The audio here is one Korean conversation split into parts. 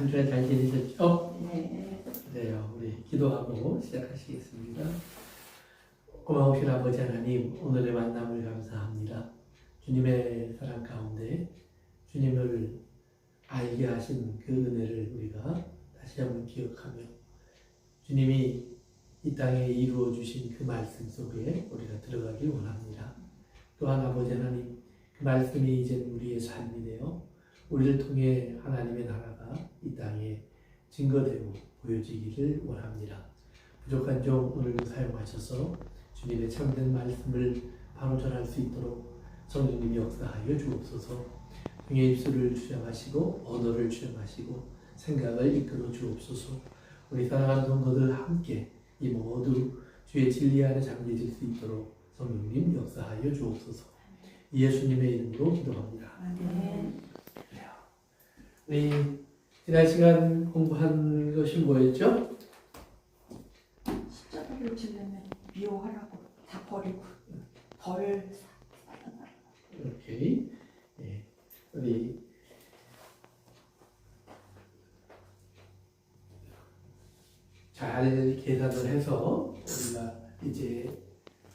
한 주간 잘 지내셨죠? 네. 그래요. 우리 기도하고 시작하시겠습니다. 고마우신 아버지 하나님, 오늘의 만남을 감사합니다. 주님의 사랑 가운데 주님을 알게 하신 그 은혜를 우리가 다시 한번 기억하며 주님이 이 땅에 이루어 주신 그 말씀 속에 우리가 들어가길 원합니다. 또한 아버지 하나님, 그 말씀이 이제 우리의 삶이 되어 우리를 통해 하나님의 나라가 이 땅에 증거되고 보여지기를 원합니다. 부족한 종 오늘도 사용하셔서 주님의 참된 말씀을 바로 전할 수 있도록 성령님이 역사하여 주옵소서. 종의 입술을 주장하시고 언어를 주장하시고 생각을 이끌어 주옵소서. 우리 사랑하는 성도들 함께 이 모두 주의 진리 안에 잠겨질 수 있도록 성령님 역사하여 주옵소서. 예수님의 이름으로 기도합니다. 네. 우리 지난 시간 공부한 것이 뭐였죠? 십자가를 지려면 미워하라고 다 버리고 벌. 오케이. 예. 우리 잘 계산을 해서 우리가 이제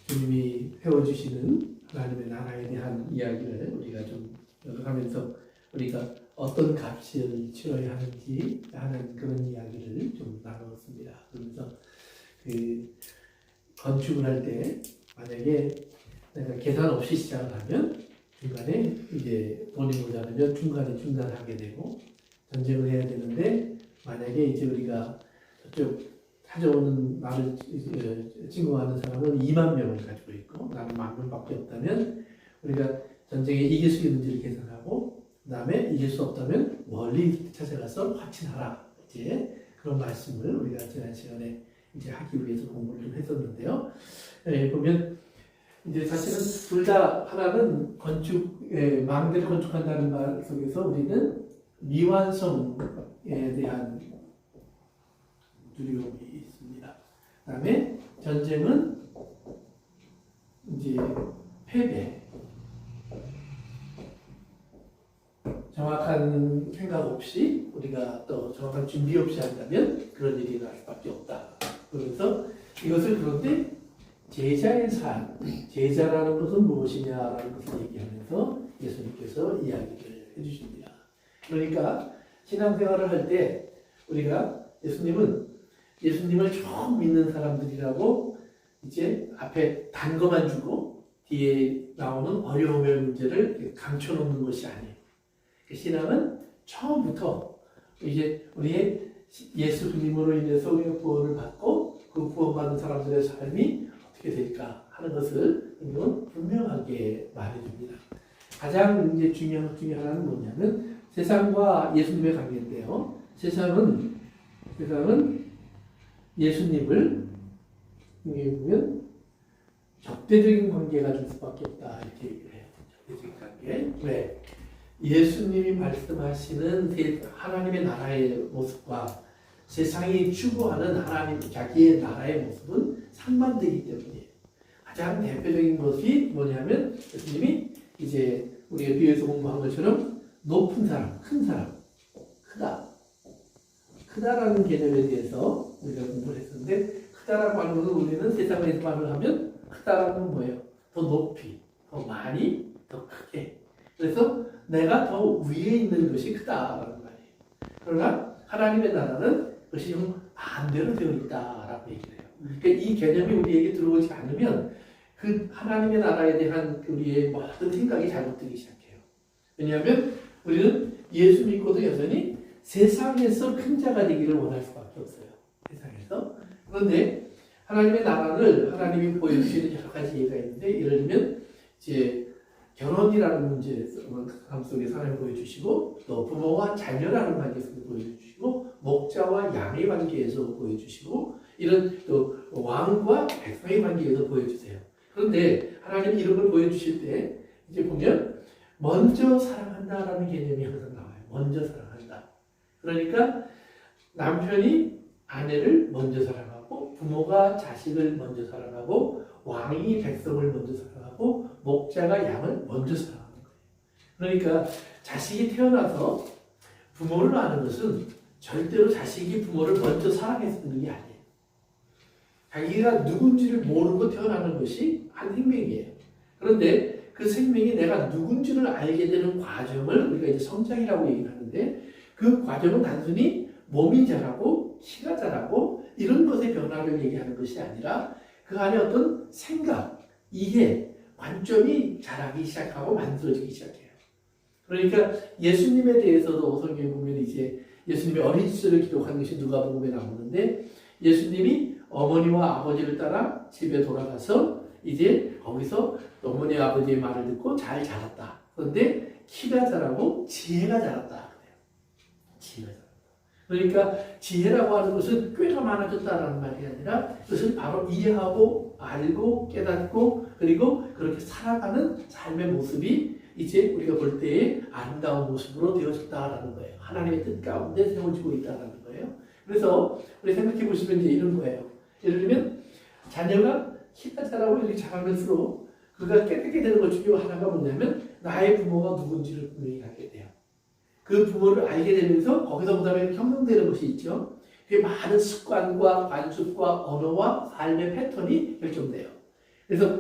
주님이 세워주시는 하나님의 나라에 대한 이야기를 우리가 좀 하면서 우리가 어떤 값을 치러야 하는지 하는 그런 이야기를 좀 나누었습니다. 그러면서 그 건축을 할 때 만약에 내가 계산 없이 시작을 하면 중간에 이제 돈이 모자라면 중간에 중단하게 되고 전쟁을 해야 되는데 만약에 이제 우리가 저쪽 찾아오는 나를 침공하는 사람은 2만 명을 가지고 있고 나는 10,000명밖에 없다면 우리가 전쟁에 이길 수 있는지를 계산하고 그 다음에 이길 수 없다면 멀리 찾아가서 확신하라. 이제 그런 말씀을 우리가 지난 시간에 이제 하기 위해서 공부를 좀 했었는데요. 보면 이제 사실은 둘 다 하나는 마음대로 건축한다는 말 속에서 우리는 미완성에 대한 두려움이 있습니다. 그 다음에 전쟁은 이제 패배. 정확한 생각 없이 우리가 또 정확한 준비 없이 한다면 그런 일이 날 수밖에 없다. 그래서 이것을 그런데 제자의 삶, 제자라는 것은 무엇이냐라는 것을 얘기하면서 예수님께서 이야기를 해주십니다. 그러니까 신앙생활을 할 때 우리가 예수님을 처음 믿는 사람들이라고 이제 앞에 단 것만 주고 뒤에 나오는 어려움의 문제를 감춰놓는 것이 아니에요. 신앙은 처음부터 이제 우리의 예수 그리스도로 인해서 우리가 구원을 받고 그 구원받은 사람들의 삶이 어떻게 될까 하는 것을 분명하게 말해줍니다. 가장 이제 중요한 것 중에 하나는 뭐냐면 세상과 예수님의 관계인데요. 세상은 예수님을 보면 적대적인 관계가 될 수밖에 없다 이렇게 얘기를 해요. 적대적인 관계. 왜? 예수님이 말씀하시는 하나님의 나라의 모습과 세상이 추구하는 하나님 자기의 나라의 모습은 상반되기 때문이에요. 가장 대표적인 것이 뭐냐면 예수님이 이제 우리가 뒤에서 공부한 것처럼 높은 사람, 큰 사람, 크다라는 개념에 대해서 우리가 공부를 했었는데 크다라고 하는 것은 우리는 세상에서 말을 하면 크다라는 건 뭐예요? 더 높이, 더 많이, 더 크게. 그래서 내가 더 위에 있는 것이 크다라는 말이에요. 그러나 하나님의 나라는 그것이 좀 반대로 되어 있다라고 얘기를 해요. 그러니까 이 개념이 우리에게 들어오지 않으면 그 하나님의 나라에 대한 우리의 모든 생각이 잘못되기 시작해요. 왜냐하면 우리는 예수 믿고도 여전히 세상에서 큰 자가 되기를 원할 수밖에 없어요. 세상에서. 그런데 하나님의 나라를 하나님이 보여주시는 여러 가지 예가 있는데 예를 들면 이제 결혼이라는 문제 속에서 하나님 보여주시고 또 부모와 자녀라는 관계에서 보여주시고 목자와 양의 관계에서 보여주시고 이런 또 왕과 백성의 관계에서 보여주세요. 그런데 하나님이 이런 걸 보여주실 때 이제 보면 먼저 사랑한다라는 개념이 항상 나와요. 먼저 사랑한다. 그러니까 남편이 아내를 먼저 사랑하고 부모가 자식을 먼저 사랑하고 왕이 백성을 먼저 사랑하고 목자가 양을 먼저 사랑하는 거예요. 그러니까 자식이 태어나서 부모를 아는 것은 절대로 자식이 부모를 먼저 사랑했는 게 아니에요. 자기가 누군지를 모르고 태어나는 것이 한 생명이에요. 그런데 그 생명이 내가 누군지를 알게 되는 과정을 우리가 이제 성장이라고 얘기를 하는데, 그 과정은 단순히 몸이 자라고 키가 자라고 이런 것의 변화를 얘기하는 것이 아니라 그 안에 어떤 생각, 이해, 관점이 자라기 시작하고 만들어지기 시작해요. 그러니까 예수님에 대해서도 성경에 보면 이제 예수님의 어린 시절을 기록한 것이 누가복음에 나오는데, 예수님이 어머니와 아버지를 따라 집에 돌아가서 이제 거기서 어머니와 아버지의 말을 듣고 잘 자랐다. 그런데 키가 자라고 지혜가 자랐다. 그래요. 지혜가 자랐다. 그러니까 지혜라고 하는 것은 꾀가 많아졌다라는 말이 아니라 그것을 바로 이해하고 알고 깨닫고 그리고 그렇게 살아가는 삶의 모습이 이제 우리가 볼 때의 아름다운 모습으로 되어졌다라는 거예요. 하나님의 뜻 가운데 세워지고 있다라는 거예요. 그래서 우리 생각해 보시면 이제 이런 거예요. 예를 들면 자녀가 키가 자라고 이렇게 자라면서 그가 깨닫게 되는 것 중에 하나가 뭐냐면 나의 부모가 누군지를 분명히 알게 돼요. 그 부모를 알게 되면서 거기서 그다음에 형성되는 것이 있죠. 그게 많은 습관과 관습과 언어와 삶의 패턴이 결정돼요. 그래서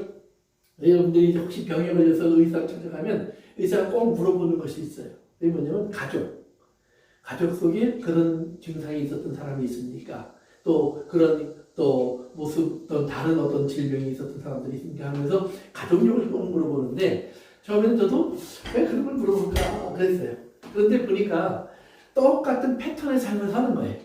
여러분들이 이제 혹시 병에 걸려서 의사를 찾아가면 의사가 꼭 물어보는 것이 있어요. 그게 뭐냐면 가족 속에 그런 증상이 있었던 사람이 있습니까? 또 그런 또 모습, 또 다른 어떤 질병이 있었던 사람들이 있습니까? 하면서 가족력을 꼭 물어보는데 처음에는 저도 왜 그런 걸 물어볼까 그랬어요. 그런데 보니까 똑같은 패턴의 삶을 사는 거예요.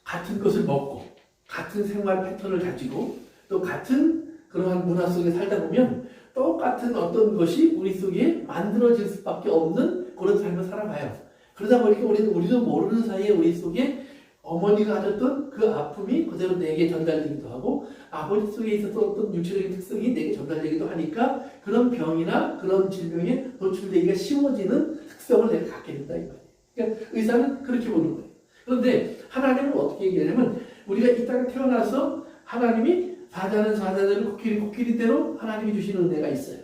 같은 것을 먹고 같은 생활 패턴을 가지고 또 같은 그러한 문화 속에 살다 보면 똑같은 어떤 것이 우리 속에 만들어질 수밖에 없는 그런 삶을 살아가요. 그러다 보니까 우리도 모르는 사이에 우리 속에 어머니가 가졌던 그 아픔이 그대로 내게 전달되기도 하고 아버지 속에 있었던 어떤 육체적인 특성이 내게 전달되기도 하니까 그런 병이나 그런 질병에 노출되기가 쉬워지는 특성을 내가 갖게 된다 이 말이에요. 그러니까 의사는 그렇게 보는 거예요. 그런데 하나님은 어떻게 얘기하냐면 우리가 이 땅에 태어나서 하나님이 사자는 코끼리대로 하나님이 주시는 은혜가 있어요.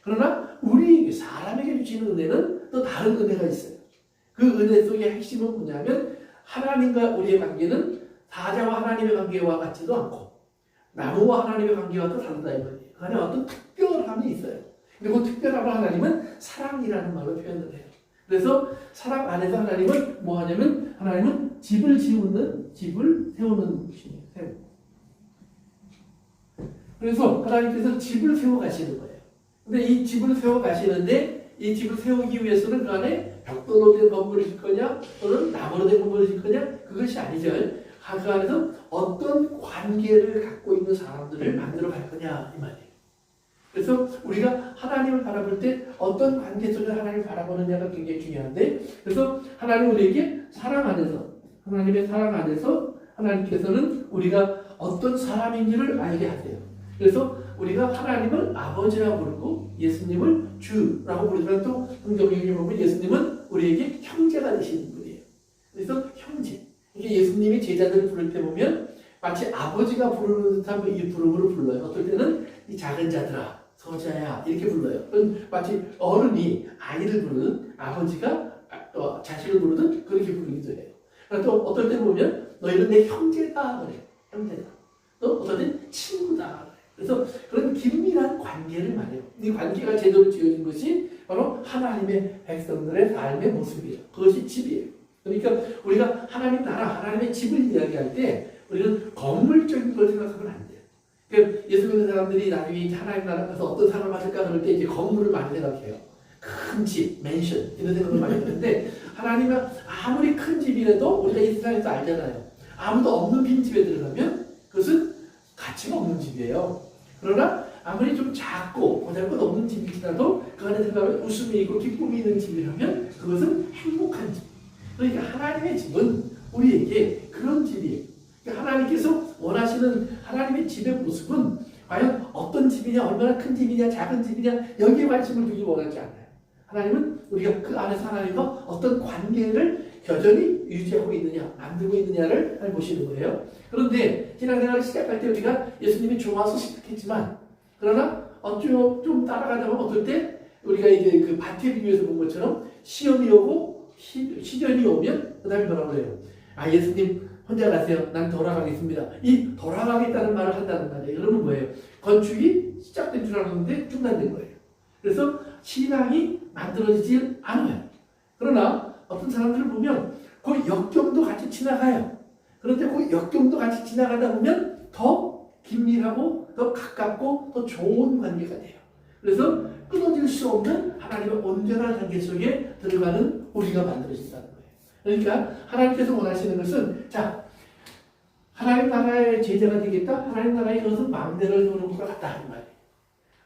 그러나 우리 사람에게 주시는 은혜는 또 다른 은혜가 있어요. 그 은혜 속의 핵심은 뭐냐면 하나님과 우리의 관계는 사자와 하나님의 관계와 같지도 않고 나무와 하나님의 관계와도 다르다 이 말이에요. 그 안에 어떤 특별함이 있어요. 그리고 특별함을 하나님은 사랑이라는 말로 표현을 해요. 그래서 사랑 안에서 하나님은 뭐 하냐면 하나님은 집을 세우는 분이에요. 그래서 하나님께서 집을 세워 가시는 거예요. 근데 이 집을 세워 가시는데 이 집을 세우기 위해서는 그 안에 벽돌로 된 건물을 짓 거냐 또는 나무로 된 건물을 짓 거냐 그것이 아니죠. 그 안에서 어떤 관계를 갖고 있는 사람들을 만들어 갈 거냐 이 말이에요. 그래서 우리가 하나님을 바라볼 때 어떤 관계 속에 하나님을 바라보느냐가 굉장히 중요한데 그래서 하나님 우리에게 하나님의 사랑 안에서 하나님께서는 우리가 어떤 사람인지를 알게 하세요. 그래서 우리가 하나님을 아버지라고 부르고 예수님을 주라고 부르지만 또 성경에 보면 예수님은 우리에게 형제가 되시는 분이에요. 그래서 형제. 이게 예수님이 제자들을 부를 때 보면 마치 아버지가 부르는 듯한 이 부름으로 불러요. 어떨 때는 이 작은 자들아, 서자야 이렇게 불러요. 마치 어른이 아이를 부르는 아버지가 자식을 부르는 그렇게 부르기도 해요. 또 어떨 때 보면 너희는 내 형제다 그래요. 형제다. 또 어떨 땐 친구다. 그래서 그런 긴밀한 관계를 말해요. 이 관계가 제대로 지어진 것이 바로 하나님의 백성들의 삶의 모습이에요. 그것이 집이에요. 그러니까 우리가 하나님 나라, 하나님의 집을 이야기할 때 우리는 건물적인 걸 생각하면 안 돼요. 그러니까 예수 믿는 사람들이 나중에 하나님 나라 가서 어떤 상을 받을까 그럴 때 이제 건물을 많이 생각해요. 큰 집, 맨션 이런 생각을 많이 하는데 하나님은 아무리 큰 집이라도 우리가 이 세상에서 알잖아요. 아무도 없는 빈집에 들어가면 그것은 가치가 없는 집이에요. 그러나 아무리 좀 작고 보잘것 없는 집이라도 그 안에 들어가면 웃음이 있고 기쁨이 있는 집이라면 그것은 행복한 집. 그러니까 하나님의 집은 우리에게 그런 집이에요. 그러니까 하나님께서 원하시는 하나님의 집의 모습은 과연 어떤 집이냐, 얼마나 큰 집이냐, 작은 집이냐 여기에 관심을 두기 원하지 않아요. 하나님은 우리가 그 안에서 하나님과 어떤 관계를 여전히 유지하고 있느냐, 만들고 있느냐를 보시는 거예요. 그런데 신앙생활을 시작할 때 우리가 예수님이 좋아서 시작했지만 그러나 좀 따라가다 보면 어떨 때 우리가 이제 그 바티를 위해서 본 것처럼 시험이 오고 시련이 오면 그 다음에 뭐라고 그래요? 아, 예수님 혼자 가세요. 난 돌아가겠습니다. 이 돌아가겠다는 말을 한다는 말이에요. 그러면 뭐예요? 건축이 시작된 줄 알았는데 중단된 거예요. 그래서 신앙이 만들어지지 않아요. 그러나 어떤 사람들을 보면 그 역경도 같이 지나가요. 그런데 그 역경도 같이 지나가다 보면 더 긴밀하고 더 가깝고 더 좋은 관계가 돼요. 그래서 끊어질 수 없는 하나님의 온전한 관계 속에 들어가는 우리가 만들어진다는 거예요. 그러니까 하나님께서 원하시는 것은 자, 하나님 나라의 제자가 되겠다. 하나님 나라의 것은 망대를 두는 것과 같다 하는 말이에요.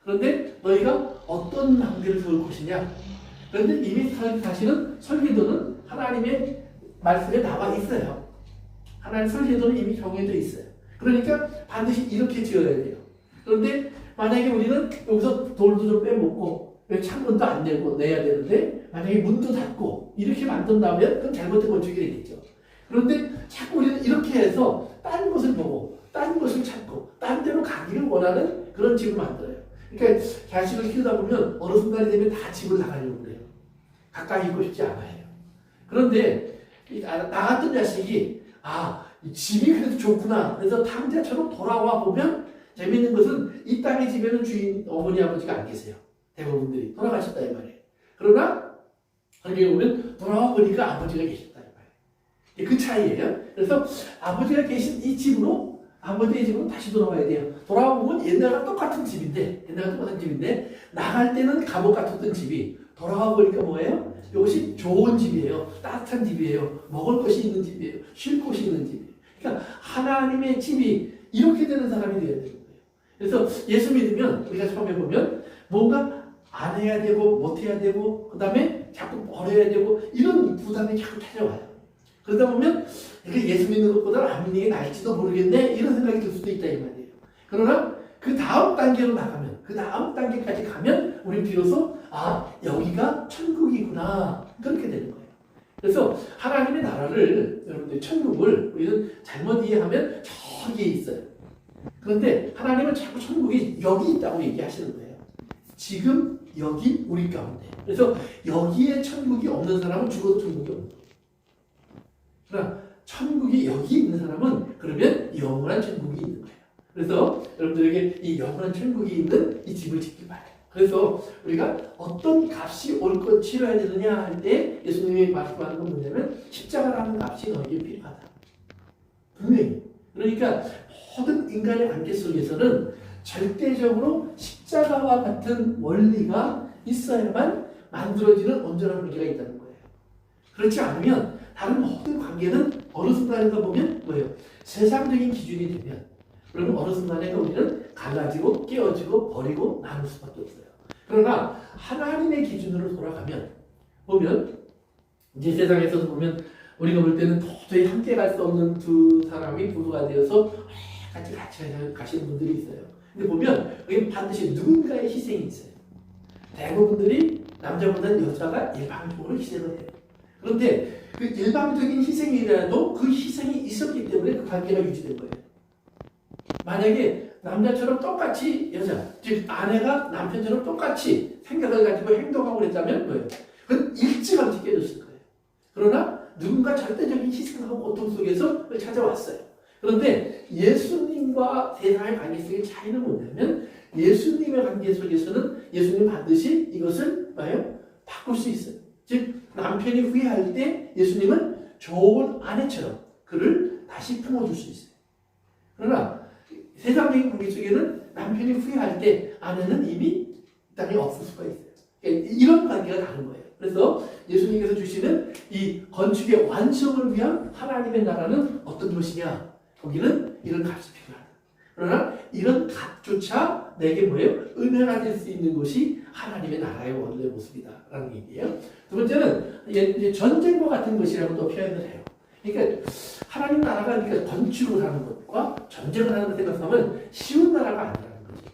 그런데 너희가 어떤 망대를 두을 것이냐? 그런데 이미 사실은 설계도는 하나님의 말씀에 나와 있어요. 하나님 설계도는 이미 정해져 있어요. 그러니까 반드시 이렇게 지어야 돼요. 그런데 만약에 우리는 여기서 돌도 좀 빼먹고 창문도 안 내야 되는데 만약에 문도 닫고 이렇게 만든다면 그건 잘못된 건축이 되겠죠. 그런데 자꾸 우리는 이렇게 해서 딴 것을 보고 딴 것을 찾고 딴 데로 가기를 원하는 그런 집을 만들어요. 그러니까 자식을 키우다 보면 어느 순간이 되면 다 집을 나가려고 그래요. 가까이 있고 싶지 않아요. 그런데 나 같은 자식이 이 집이 그래도 좋구나. 그래서 탕자처럼 돌아와 보면 재밌는 것은 이 땅의 집에는 주인 어머니 아버지가 안 계세요. 대부분들이 돌아가셨다 이 말이에요. 그러나 거기에 보면 돌아와 보니까 아버지가 계셨다 이 말이에요. 그 차이예요. 그래서 아버지가 계신 이 집으로 아버지의 집으로 다시 돌아와야 돼요. 돌아와 보면 옛날과 똑같은 집인데 나갈 때는 감옥 같았던 집이 돌아와 보니까 뭐예요? 이것이 좋은 집이에요. 따뜻한 집이에요. 먹을 것이 있는 집이에요. 쉴 곳이 있는 집이에요. 그러니까 하나님의 집이 이렇게 되는 사람이 되어야 되는 거예요. 그래서 예수 믿으면 우리가 처음에 보면 뭔가 안 해야 되고 못 해야 되고 그 다음에 자꾸 버려야 되고 이런 부담이 자꾸 찾아와요. 그러다 보면 이게 예수 믿는 것보다 안 믿는 게 나을지도 모르겠네 이런 생각이 들 수도 있다 이 말이에요. 그러나 그 다음 단계로 나가면 그 다음 단계까지 가면 우리 비로소 여기가 천국이구나 그렇게 되는 거예요. 그래서 하나님의 나라를 여러분들 천국을 우리는 잘못 이해하면 저기에 있어요. 그런데 하나님은 자꾸 천국이 여기 있다고 얘기하시는 거예요. 지금 여기 우리 가운데. 그래서 여기에 천국이 없는 사람은 죽어도 천국이 없는 거예요. 그러나 천국이 여기 있는 사람은 그러면 영원한 천국이 있는 거예요. 그래서 여러분들에게 이 영원한 천국이 있는 이 집을 짓기 바라요. 그래서 우리가 어떤 값이 올 것 치러야 되느냐 할 때 예수님이 말씀하는 건 뭐냐면 십자가라는 값이 너에게 필요하다. 분명히. 그러니까 모든 인간의 관계 속에서는 절대적으로 십자가와 같은 원리가 있어야만 만들어지는 온전한 관계가 있다는 거예요. 그렇지 않으면 다른 모든 관계는 어느 순간에가 보면 뭐예요? 세상적인 기준이 되면 그러면 어느 순간에 우리는 갈라지고 깨어지고 버리고 나눌 수밖에 없어요. 그러나 하나님의 기준으로 돌아가면 보면 이제 세상에서도 보면 우리가 볼 때는 도저히 함께 갈 수 없는 두 사람이 부부가 되어서 같이 가시는 분들이 있어요. 근데 보면 여기 반드시 누군가의 희생이 있어요. 대부분들이 남자보다는 여자가 일방적으로 희생을 해요. 그런데 그 일방적인 희생이라도 그 희생이 있었기 때문에 그 관계가 유지된 거예요. 만약에 남자처럼 똑같이 여자, 즉 아내가 남편처럼 똑같이 생각을 가지고 행동하고 그랬다면 뭐예요? 그건 일찌감치 깨졌을 거예요. 그러나 누군가 절대적인 희생하고 고통 속에서 찾아왔어요. 그런데 예수님과 세상의 관계 속의 차이는 뭐냐면 예수님의 관계 속에서는 예수님 반드시 이것을 뭐예요? 바꿀 수 있어요. 즉 남편이 후회할 때 예수님은 좋은 아내처럼 그를 다시 품어줄 수 있어요. 그러나 세상적인 관계 속에는 남편이 후회할 때 아내는 이미 땅에 없을 수가 있어요. 이런 관계가 다른 거예요. 그래서 예수님께서 주시는 이 건축의 완성을 위한 하나님의 나라는 어떤 것이냐? 거기는 이런 값이 필요하다. 그러나 이런 값조차 내게 뭐예요? 은혜가 될 수 있는 것이 하나님의 나라의 원래 모습이다라는 얘기예요. 두 번째는 이제 전쟁과 같은 것이라고 또 표현을 해요. 그러니까 하나님 나라가 그러니까 건축을 하는 것과 전쟁을 하는 것 생각하면 쉬운 나라가 아니라는 거죠.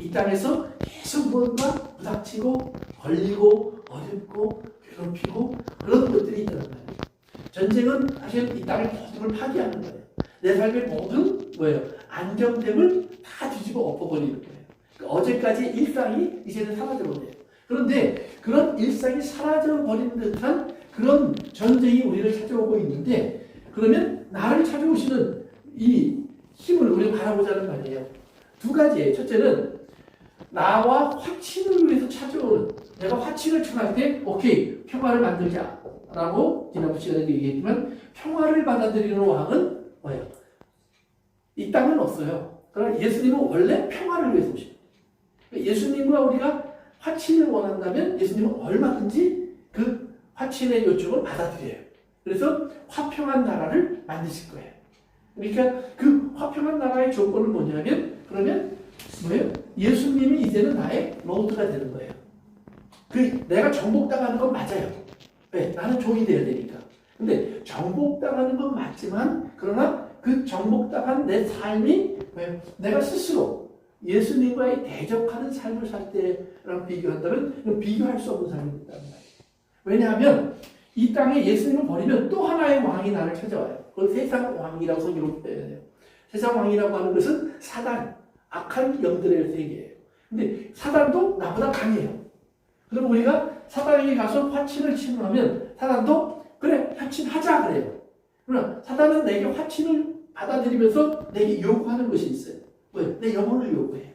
이 땅에서 계속 뭔가 부닥치고 걸리고 어렵고 괴롭히고 그런 것들이 있다는 거예요. 전쟁은 사실 이 땅의 모든 걸 파괴하는 거예요. 내 삶의 모든 뭐예요? 안정됨을 다 뒤집어 엎어버리는 거예요. 어제까지 일상이 이제는 사라져버려요. 그런데 그런 일상이 사라져버리는 듯한 그런 전쟁이 우리를 찾아오고 있는데 그러면 나를 찾아오시는 이 힘을 우리가 바라보자는 말이에요. 두 가지예요. 첫째는 나와 화친을 위해서 찾아오는 내가 화친을 청할 때 오케이 평화를 만들자라고 지난번 시간에 얘기했지만 평화를 받아들이는 왕은 뭐예요? 이 땅은 없어요. 그러나 예수님은 원래 평화를 위해서 오십니다. 예수님과 우리가 화친을 원한다면 예수님은 얼마든지 그 화친의 요청을 받아들여요. 그래서 화평한 나라를 만드실 거예요. 그러니까 그 화평한 나라의 조건은 뭐냐면 그러면 뭐예요? 예수님이 이제는 나의 로드가 되는 거예요. 내가 정복당하는 건 맞아요. 왜? 나는 종이 되어야 되니까. 근데 정복당하는 건 맞지만 그러나 그 정복당한 내 삶이 뭐예요? 내가 스스로 예수님과의 대적하는 삶을 살 때랑 비교한다면 비교할 수 없는 삶이 된다는 말이에요. 왜냐하면 이 땅에 예수님을 버리면 또 하나의 왕이 나를 찾아와요. 그걸 세상 왕이라고 성경으로 표현해요. 세상 왕이라고 하는 것은 사단, 악한 영들의 세계예요. 근데 사단도 나보다 강해요. 그럼 우리가 사단에게 가서 화친을 침노하면 사단도 그래 화친하자 그래요. 그러나 사단은 내게 화친을 받아들이면서 내게 요구하는 것이 있어요. 왜? 내 영혼을 요구해요.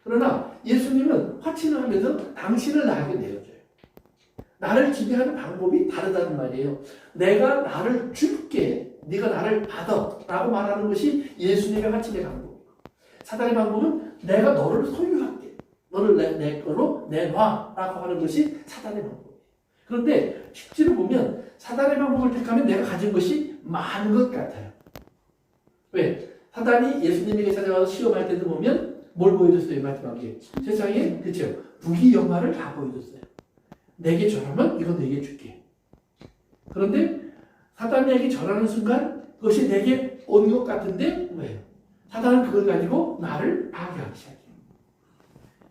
그러나 예수님은 화친을 하면서 당신을 나에게 내어줘요. 나를 지배하는 방법이 다르다는 말이에요. 내가 나를 줄게, 네가 나를 받아 라고 말하는 것이 예수님의 화친의 방법이고 사단의 방법은 내가 너를 소유할게, 너를 내 거로 내놔 라고 하는 것이 사단의 방법이에요. 그런데 실제로 보면 사단의 방법을 택하면 내가 가진 것이 많은 것 같아요. 왜? 사단이 예수님에게 찾아와서 시험할 때도 보면 뭘 보여줬어요? 마지막에 세상에 그렇죠? 부귀 영화를 다 보여줬어요. 내게 절하면 이거 내게 줄게. 그런데 사단에게 절하는 순간 그것이 내게 온 것 같은데 뭐예요? 사단은 그걸 가지고 나를 파괴하기 시작해요.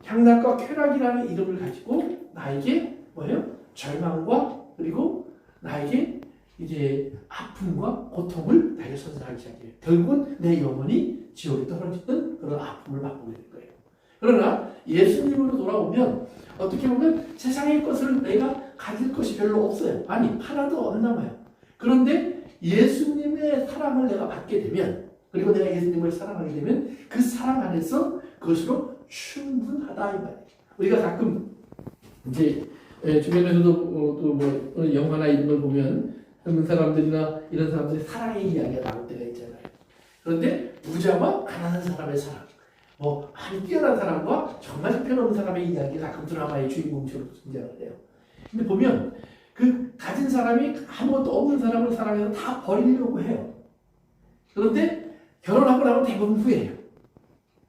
향락과 쾌락이라는 이름을 가지고 나에게 뭐예요? 절망과 그리고 나에게 이제 아픔과 고통을 나에게 선사하기 시작해요. 결국은 내 영혼이 지옥에 떨어지는 그런 아픔을 맛보게 될 거예요. 그러나 예수님으로 돌아오면 어떻게 보면 세상의 것을 내가 가질 것이 별로 없어요. 아니 하나도 안 남아요. 그런데 예수님의 사랑을 내가 받게 되면 그리고 내가 예수님을 사랑하게 되면 그 사랑 안에서 그것으로 충분하다 이 말이에요. 우리가 가끔 이제 주변에서도 또 뭐 영화나 이런 걸 보면 젊은 사람들이나 이런 사람들이 사랑의 이야기가 나올 때가 있잖아요. 그런데 부자와 가난한 사람의 사랑, 뭐 많이 뛰어난 사람과 정말 형편없는 사람의 이야기가 가끔 드라마의 주인공처럼 등장을 해요. 근데 보면 그 가진 사람이 아무것도 없는 사람을 사랑해서 다 버리려고 해요. 그런데 결혼하고 나면 대부분 후회해요.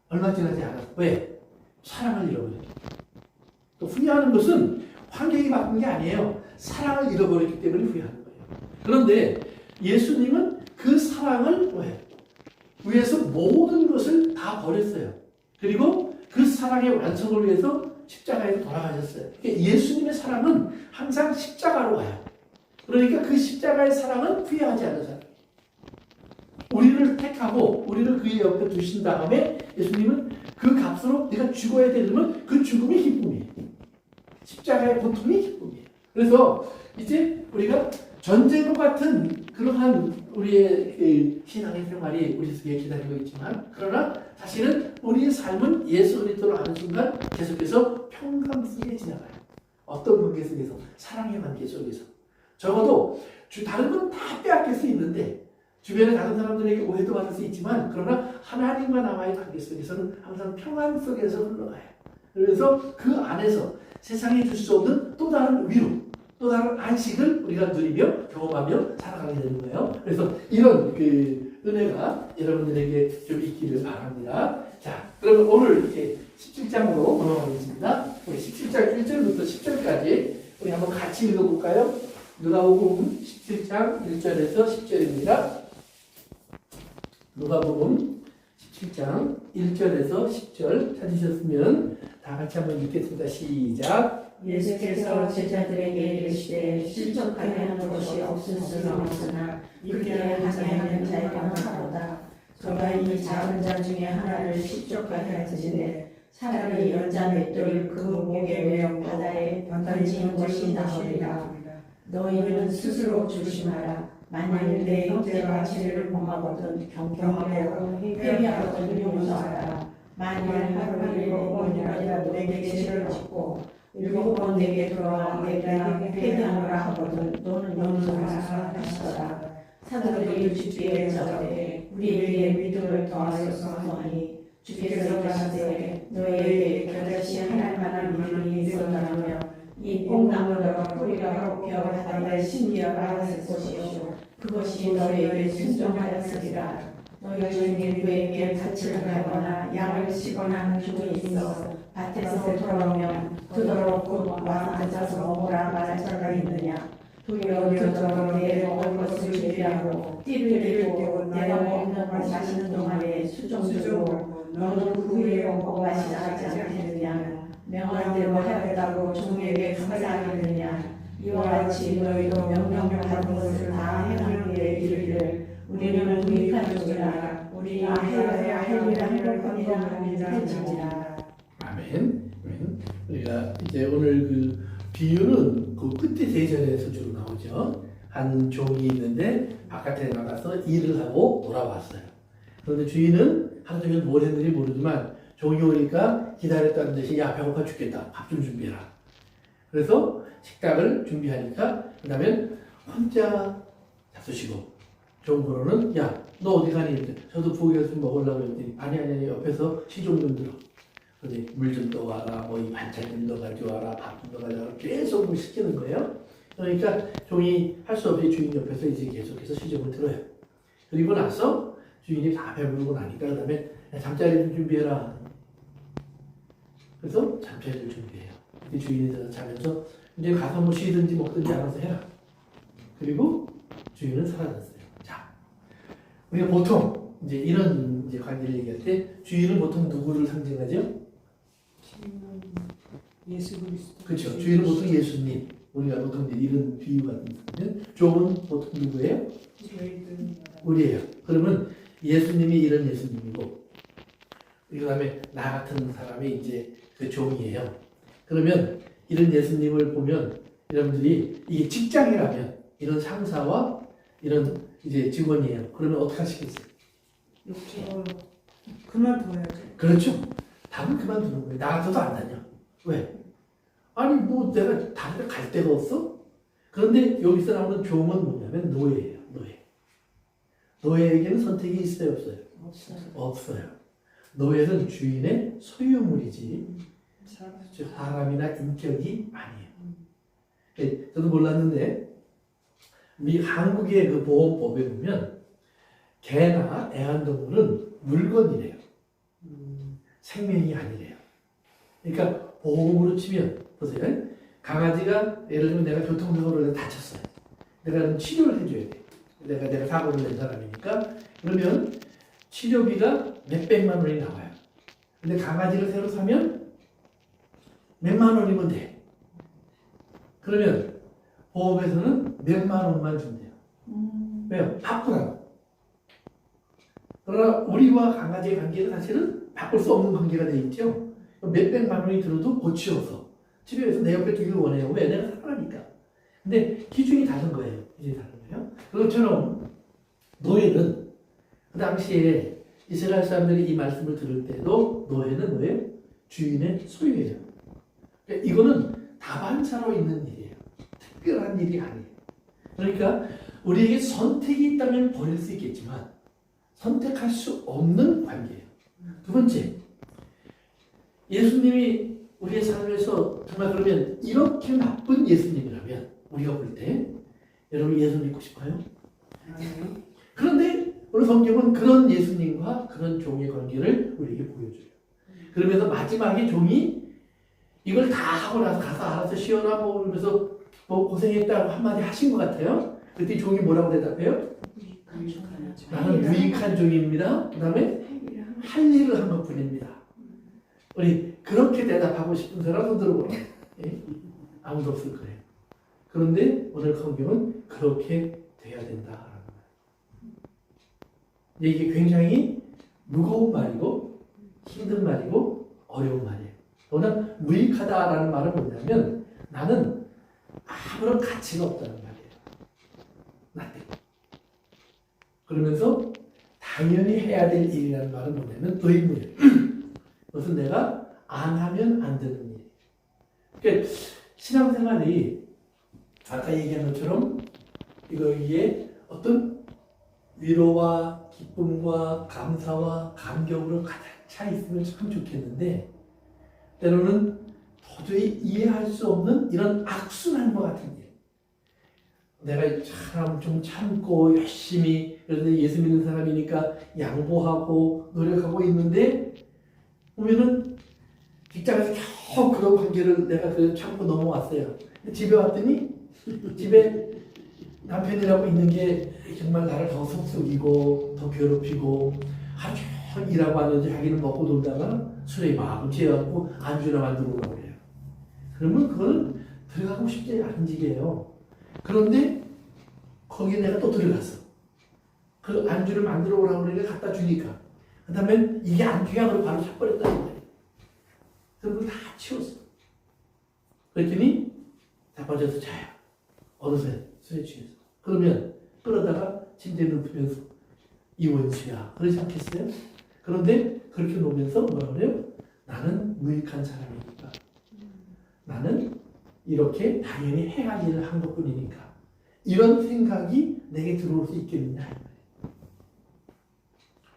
얼마 지나지 않아서. 왜? 사랑을 잃어버려요. 또 후회하는 것은 환경이 바꾼 게 아니에요. 사랑을 잃어버렸기 때문에 후회하는 거예요. 그런데 예수님은 그 사랑을 위해서 모든 것을 다 버렸어요. 그리고 그 사랑의 완성을 위해서 십자가에서 돌아가셨어요. 그러니까 예수님의 사랑은 항상 십자가로 가요. 그러니까 그 십자가의 사랑은 후회하지 않는 사람. 우리를 택하고 우리를 그의 옆에 두신 다음에 예수님은 그 값으로 네가 죽어야 되려면 그 죽음이 기쁨이에요. 십자가의 고통이 기쁨이에요. 그래서 이제 우리가 전쟁과 같은 그러한 우리의 그 신앙의 생활이 우리 속에 기다리고 있지만 그러나 사실은 우리의 삶은 예수 그리스도를 아는 순간 계속해서 평강 속에 지나가요. 어떤 관계 속에서? 사랑의 관계 속에서. 적어도 다른 건 다 빼앗길 수 있는데 주변에 다른 사람들에게 오해도 받을 수 있지만 그러나 하나님과 나와의 관계 속에서는 항상 평안 속에서 흘러가요. 그래서 그 안에서 세상에 줄 수 없는 또 다른 위로 또 다른 안식을 우리가 누리며 경험하며 살아가게 되는 거예요. 그래서 이런 그 은혜가 여러분들에게 좀 있기를 바랍니다. 자, 그러면 오늘 이렇게 17장으로 넘어가겠습니다. 우리 17장 1절부터 10절까지 우리 한번 같이 읽어볼까요? 누가복음 17장 1절에서 10절입니다. 누가복음 17장 1절에서 10절 찾으셨으면 다 같이 한번 읽겠습니다. 시작. 예수께서 제자들에게 이르시되 실족하게 하는 것이 없을 수는 없으나 그렇게 하는 자에게는 하도다. 저가 이 작은 자 중에 하나를 실족하게 하시되 차라리 여자 맷돌을 그 목에 매어 바다에 던지는 것이 나으리라. 너희는 스스로 조심하라. 만일 내 형제가 죄를 범하거든 경경하고 회개하거든 용서하라. 만일 하루 7번이라도 내게 죄를 짓고 7번 내게 돌아와 내게 회개하노라 하거든 너는 용서하라 하시더라. 사도들이 주께 저르되 우리에게 믿음을 더하소서하니 주께서 가시되 너희에게 그릇이 하나님 만한 믿음이 있었다며 이 뽕나무가 뿌리가 뽑혀 바다에 심기어라 했을 것이요 그것이 너희에게 순종하였으리라. 너희 중에 누구에게 밭을 갈거나 양을 치거나 하는 종이 있어 밭에서 돌아오면 그더러 곧 와서 앉아서 먹으라 말할 자가 있느냐. 도리어 그더러 내 먹을 것을 준비하고 띠를 들고 내가 먹는 걸 마시는 동안에 수종들고 너는 그 후에 먹고 마시지 않겠느냐. 명한 대로 하였다고 종에게 감사하겠느냐. 이와 같이 너희도 명령을 받은 것을 다 행하기에 이르기를 우리는 무익한 종이라 우리가 해야 할 일을 할 것이라 할지니라. 아멘. 아멘. 우리가 이제 오늘 그 비유는 그 끝에 세전에서 주로 나오죠. 한 종이 있는데 바깥에 나가서 일을 하고 돌아왔어요. 그런데 주인은 하루 종일 뭘 했는지 모르지만 종이 오니까 기다렸다는 듯이 야 배고파 죽겠다. 밥 좀 준비해라. 그래서 식탁을 준비하니까 그 다음에 혼자 잡수시고 종으로는 야 너 어디 가니? 저도 부엌에서 좀 먹으려고 했더니 아니 옆에서 시종 좀 들어. 그런데 물 좀 떠와라, 뭐 이 반찬 좀 넣어가져와라, 밥 좀 넣어가져와라 계속 시키는 거예요. 그러니까 종이 할 수 없이 주인 옆에서 이제 계속해서 시종을 들어요. 그리고 나서 주인이 다 배부르고 나니까 그 다음에 잠자리 좀 준비해라. 그래서 잠자리를 준비해요. 그때 주인이 들어서 자면서 이제 가서 뭐 쉬든지 먹든지 알아서 해라. 그리고 주인은 사라졌어요. 자, 우리가 보통 이제 이런 이제 관계를 얘기할 때 주인은 보통 누구를 상징하죠? 예수 그리스도. 그렇죠. 주인은 보통 예수님. 우리가 보통 이제 이런 비유 같은 거는 종은 보통 누구예요? 우리예요. 그러면 예수님이 이런 예수님이고 그 다음에 나 같은 사람이 이제 그 종이에요. 그러면 이런 예수님을 보면 여러분들이 이게 직장이라면 이런 상사와 이런 이제 직원이에요. 그러면 어떻게 하시겠어요? 그만둬야죠. 그렇죠. 답은 그만두는 거예요. 나 같아도 안 다녀. 왜? 아니 뭐 내가 다른 데 갈 데가 없어? 그런데 여기서 나오는 종은 뭐냐면 노예예요. 노예. 노예에게는 선택이 있어요? 없어요? 없어요. 노예는 주인의 소유물이지 사람이나 인격이 아니에요. 예, 저도 몰랐는데 한국의 그 보험법에 보면 개나 애완동물은 물건이래요. 생명이 아니래요. 그러니까 보험으로 치면 보세요. 강아지가 예를 들면 내가 교통사고로 다쳤어요. 내가 그럼 치료를 해줘야 돼. 내가 사고를 낸 사람이니까 그러면 치료비가 몇백만 원이 나와요. 근데 강아지를 새로 사면 몇만 원이면 돼. 그러면 보험에서는 몇만 원만 준대요. 왜요? 바꾸라고. 그러나 우리와 강아지의 관계는 사실은 바꿀 수 없는 관계가 돼 있죠. 몇백만 원이 들어도 고치어서 치료해서 내 옆에 두길 원해요. 왜? 내가 사랑하니까. 근데 기준이 다른 거예요. 기준이 다른 거예요. 그것처럼 노예는 그 당시에 이스라엘 사람들이 이 말씀을 들을 때도 노예는 뭐예요? 주인의 소유예요. 그러니까 이거는 다반사로 있는 일이에요. 특별한 일이 아니에요. 그러니까 우리에게 선택이 있다면 버릴 수 있겠지만 선택할 수 없는 관계예요. 두 번째, 예수님이 우리의 삶에서 정말 그러면 이렇게 나쁜 예수님이라면 우리가 볼 때 여러분 예수 믿고 싶어요? 그런데 오늘 성경은 그런 예수님과 그런 종의 관계를 우리에게 보여줘요. 그러면서 마지막에 종이 이걸 다 하고 나서 가서 알아서 쉬어라 뭐 그러면서 뭐 고생했다고 한마디 하신 것 같아요. 그때 종이 뭐라고 대답해요? 나는 유익한 종입니다. 그 다음에 할 일을 한 것뿐입니다. 우리 그렇게 대답하고 싶은 사람 손 들어보라. 예? 아무도 없을 거예요. 그런데 오늘 성경은 그렇게 돼야 된다라는 거예요. 이게 굉장히 무거운 말이고 힘든 말이고 어려운 말이에요. 그러나 무익하다라는 말은 뭐냐면 나는 아무런 가치가 없다는 말이에요. 나한테. 그러면서 당연히 해야 될 일이라는 말은 뭐냐면 의무예요. 그것은 내가 안 하면 안 되는 일이에요. 그러니까 신앙생활이 아까 얘기한 것처럼 이거에 어떤 위로와 기쁨과 감사와 감격으로 가득 차 있으면 참 좋겠는데 때로는 도저히 이해할 수 없는 이런 악순환과 같은 일. 내가 참 좀 참고 열심히 그래서 예수 믿는 사람이니까 양보하고 노력하고 있는데 보면은 직장에서 겨우 그런 관계를 내가 그래도 참고 넘어왔어요. 집에 왔더니 집에 남편이라고 있는 게 정말 나를 더 속썩이고 더 괴롭히고 하루 종일 일하고 하는지 자기는 먹고 놀다가 술에 마구 취해갖고 안주나 만들어 오라고 그래요. 그러면 그거는 들어가고 싶지 않은 집이에요. 그런데 거기에 내가 또 들어갔어. 그 안주를 만들어 오라고 그러니까 갖다 주니까 그 다음에 이게 안주야 그걸 바로 샷버렸다는 거예요. 그래서 그걸 다 치웠어. 그랬더니 자빠져서 자요. 어느새 술에 취해서. 그러면 그러다가 침대에 눕히면서 이 원수야 그러지 않겠어요? 그런데 그렇게 놓으면서 뭐라 그래요? 나는 무익한 사람이니까 나는 이렇게 당연히 해야 할 일을 한 것뿐이니까 이런 생각이 내게 들어올 수 있겠느냐.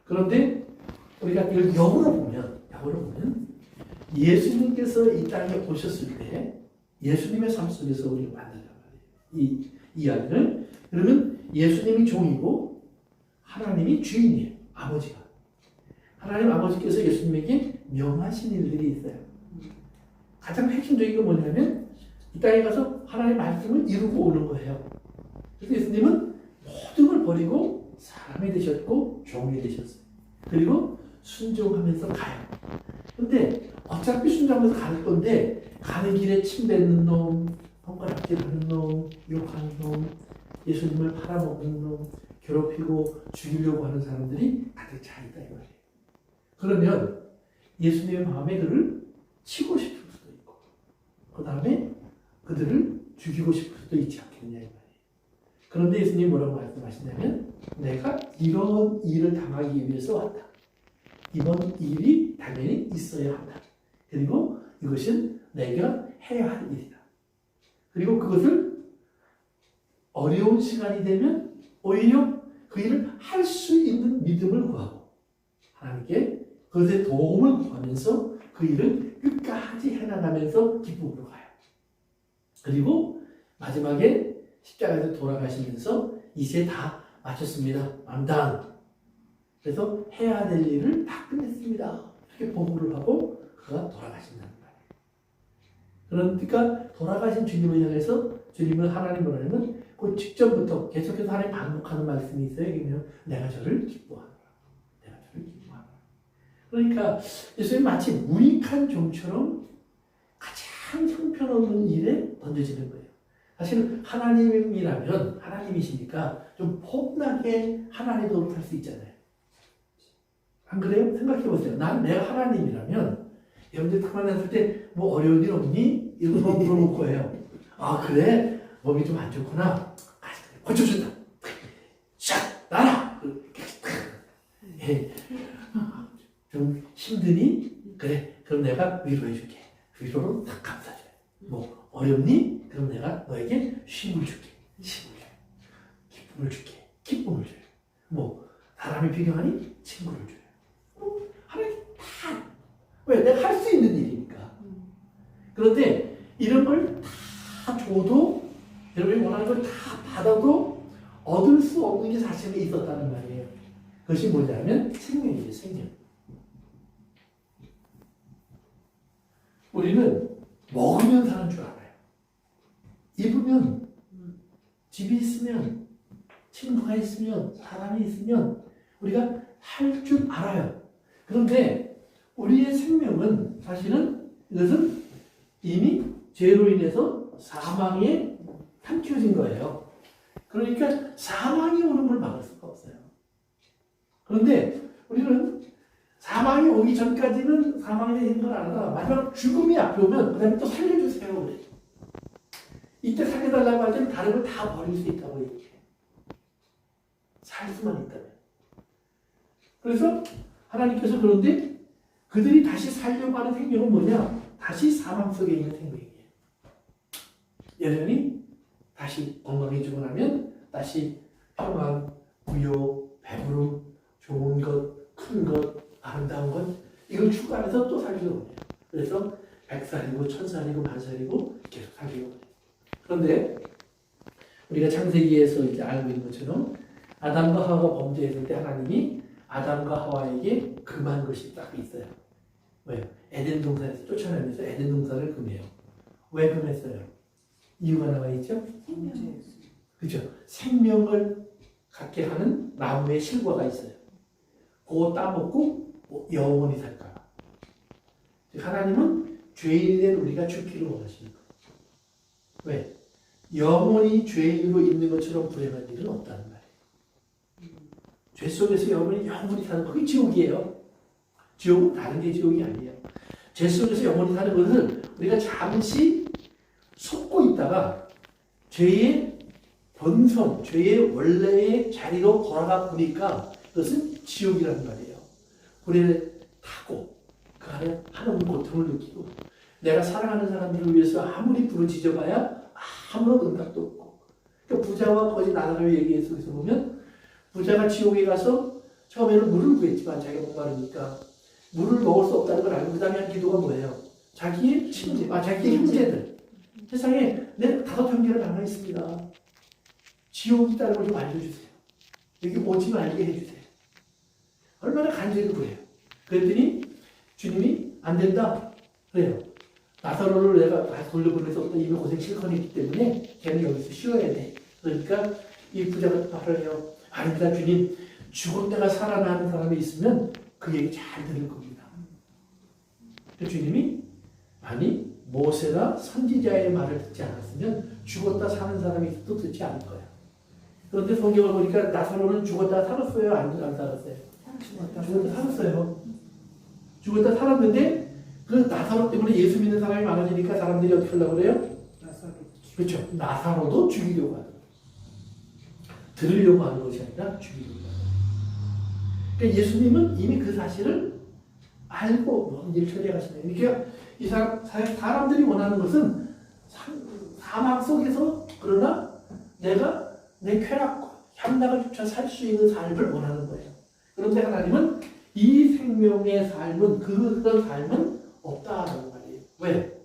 그런데 우리가 이걸 역으로 보면 예수님께서 이 땅에 오셨을 때 예수님의 삶 속에서 우리가 만나자 말이에요. 이 이야기를. 그러면 예수님이 종이고 하나님이 주인이에요. 아버지가. 하나님 아버지께서 예수님에게 명하신 일들이 있어요. 가장 핵심적인 건 뭐냐면 이 땅에 가서 하나님의 말씀을 이루고 오는 거예요. 그래서 예수님은 모든 걸 버리고 사람이 되셨고 종이 되셨어요. 그리고 순종하면서 가요. 근데 어차피 순종하면서 갈 건데 가는 길에 침 뱉는 놈, 손가락질하는 놈, 욕하는 놈, 예수님을 팔아먹는 놈, 괴롭히고 죽이려고 하는 사람들이 가득 차 있다 이 말이에요. 그러면 예수님의 마음에 그를 치고 싶을 수도 있고 그 다음에 그들을 죽이고 싶을 수도 있지 않겠냐 이 말이에요. 그런데 예수님이 뭐라고 말씀하시냐면 내가 이런 일을 당하기 위해서 왔다. 이번 일이 당연히 있어야 한다. 그리고 이것은 내가 해야 할 일이다. 그리고 그것을 어려운 시간이 되면 오히려 그 일을 할 수 있는 믿음을 구하고 하나님께 그것에 도움을 구하면서 그 일을 끝까지 해나가면서 기쁨으로 가요. 그리고 마지막에 십자가에서 돌아가시면서 이제 다 마쳤습니다. 암단. 그래서 해야 될 일을 다 끝냈습니다. 이렇게 보고를 하고 그가 돌아가신다는 거예요. 그러니까 돌아가신 주님을 향해서 주님은 하나님 뭐냐면 그 직전부터 계속해서 하나님 반복하는 말씀이 있어요. 그러면 내가 저를 기뻐하노라. 내가 저를 기뻐하노라. 그러니까 예수님 마치 무익한 종처럼 가장 형편없는 일에 던져지는 거예요. 사실 하나님이라면 하나님이시니까 좀 폼나게 하나님 노릇할 수 있잖아요. 안 그래요? 생각해 보세요. 내가 하나님이라면 여러분들 딱 만났을 때 뭐 어려운 일 없니? 이런 거 물어볼 거예요. 아 그래? 몸이 좀 안 좋구나. 고쳐준다. 샥 나라. 좀 힘드니? 그래. 그럼 내가 위로해줄게. 위로로 딱 감싸줘요. 뭐 어렵니? 그럼 내가 너에게 쉼을 줄게. 쉼을 줘요. 기쁨을 줄게. 기쁨을 줘요. 뭐 사람이 필요하니? 친구를 줘요. 하나님 다. 왜? 내가 할 수 있는 일이니까. 그런데 이런 걸 다 줘도 여러분이 원하는 걸 다 받아도 얻을 수 없는 게 사실은 있었다는 말이에요. 그것이 뭐냐면 생명이죠. 생명. 우리는 먹으면 사는 줄 알아요. 입으면 집이 있으면 친구가 있으면 사람이 있으면 우리가 할 줄 알아요. 그런데 우리의 생명은 사실은 이것은 이미 죄로 인해서 사망에 삼켜진 거예요. 그러니까 사망이 오는 걸 막을 수가 없어요. 그런데 우리는 사망이 오기 전까지는 사망이 되는 걸 알아서 마지막 죽음이 앞에 오면 그 다음에 또 살려주세요. 그래. 이때 살려달라고 할 때는 다른 걸 다 버릴 수 있다고 얘기해. 살 수만 있다면. 그래서 하나님께서 그런데 그들이 다시 살려고 하는 생명은 뭐냐? 다시 사망 속에 있는 생명이에요. 여전히 다시 건강해지고 나면 다시 평안, 부요, 배부름, 좋은 것, 큰 것, 아름다운 것 이걸 추구하면서 또 살기로 해요. 그래서 100살이고 1000살이고 10,000살이고 계속 살기로 해요. 그런데 우리가 창세기에서 이제 알고 있는 것처럼 아담과 하와가 범죄했을 때 하나님이 아담과 하와에게 금한 것이 딱 있어요. 왜요? 에덴 동산에서 쫓아내면서 에덴 동산을 금해요. 왜 금했어요? 이유가 나와 있죠? 그렇죠. 생명을 갖게 하는 나무의 실과가 있어요. 그거 따먹고 영원히 살까. 하나님은 죄인이 된 우리가 죽기를 원하시는 거예요. 왜? 영원히 죄인으로 있는 것처럼 불행한 일은 없다는 말이에요. 죄 속에서 영원히 사는 거, 그게 지옥이에요. 지옥은 다른 게 지옥이 아니에요. 죄 속에서 영원히 사는 것은 우리가 잠시 속고 있다가 죄의 본선, 죄의 원래의 자리로 돌아가 보니까 그것은 지옥이라는 말이에요. 불에 타고 그 안에 하나님 고통을 느끼고 내가 사랑하는 사람들을 위해서 아무리 불을 지져봐야 아무런 응답도 없고. 그러니까 부자와 거지 나라를 얘기해 속에서 보면 부자가 지옥에 가서 처음에는 물을 구했지만 자기가 목마르니까 물을 먹을 수 없다는 걸 알고 그 다음에 한 기도가 뭐예요? 자기의 친지, 자기의 형제들. 세상에 내 5 형제를 남아 있습니다. 지옥이 있다는 걸 좀 알려주세요. 여기 오지 말게 해주세요. 얼마나 간절히 구해요. 그랬더니 주님이 안 된다. 그래요. 나사로를 내가 다시 돌려보내서 이미 고생 실컷 했기 때문에 걔는 여기서 쉬어야 돼. 그러니까 이 부자가 말을 해요. 아닙니다 주님. 죽었다가 살아나는 사람이 있으면 그 얘기 잘 들을 겁니다. 주님이 아니 모세나 선지자의 말을 듣지 않았으면 죽었다 사는 사람이 또 듣지 않을 거야. 그런데 성경을 보니까 나사로는 죽었다 살았어요? 안 살았어요? 죽었다 살았어요. 죽었다 살았는데 그 나사로 때문에 예수 믿는 사람이 많아지니까 사람들이 어떻게 하려고 그래요? 그렇죠. 나사로도 죽이려고 하는 거예요. 들으려고 하는 것이 아니라 죽이려고 하는 거예요. 그러니까 예수님은 이미 그 사실을 알고 일을 처리하시네요. 그러니까 이 사람들이 원하는 것은 사망 속에서 그러나 내가 내 쾌락과 향락을 쫓아 살 수 있는 삶을 원하는 거예요. 그런데 하나님은 이 생명의 삶은 그런 삶은 없다라는 말이에요. 왜?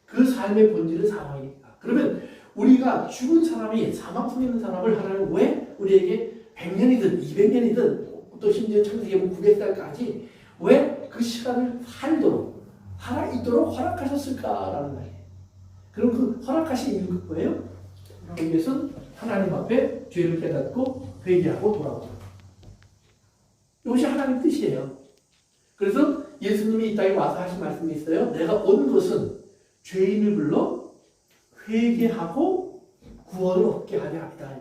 그 삶의 본질은 사망이니까. 그러면 우리가 죽은 사람이 사망 속에 있는 사람을 하나님 왜 우리에게 100년이든 200년이든 또 심지어 창세기 900살까지 왜 그 시간을 살아있도록 허락하셨을까라는 말이에요. 그럼 그 허락하신 이유가 뭐예요? 이것은 하나님 앞에 죄를 깨닫고 회개하고 돌아오는 거예요. 이것이 하나님 뜻이에요. 그래서 예수님이 이 땅에 와서 하신 말씀이 있어요. 내가 온 것은 죄인을 불러 회개하고 구원을 얻게 하려 합니다.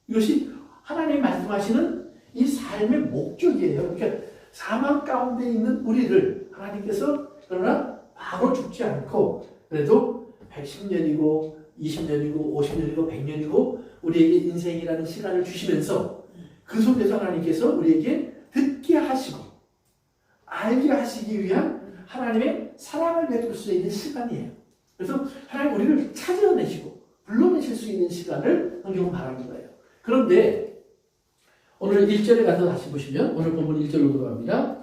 이것이 하나님이 말씀하시는 이 삶의 목적이에요. 그러니까 사망 가운데 있는 우리를 하나님께서 그러나 바로 죽지 않고 그래도 110년이고 20년이고 50년이고 100년이고 우리에게 인생이라는 시간을 주시면서 그 속에서 하나님께서 우리에게 듣게 하시고 알게 하시기 위한 하나님의 사랑을 베풀 수 있는 시간이에요. 그래서 하나님 우리를 찾아내시고 불러내실 수 있는 시간을 성경은 말하는 거예요. 그런데 오늘 1절에 가서 다시 보시면 오늘 본문 1절로 들어갑니다.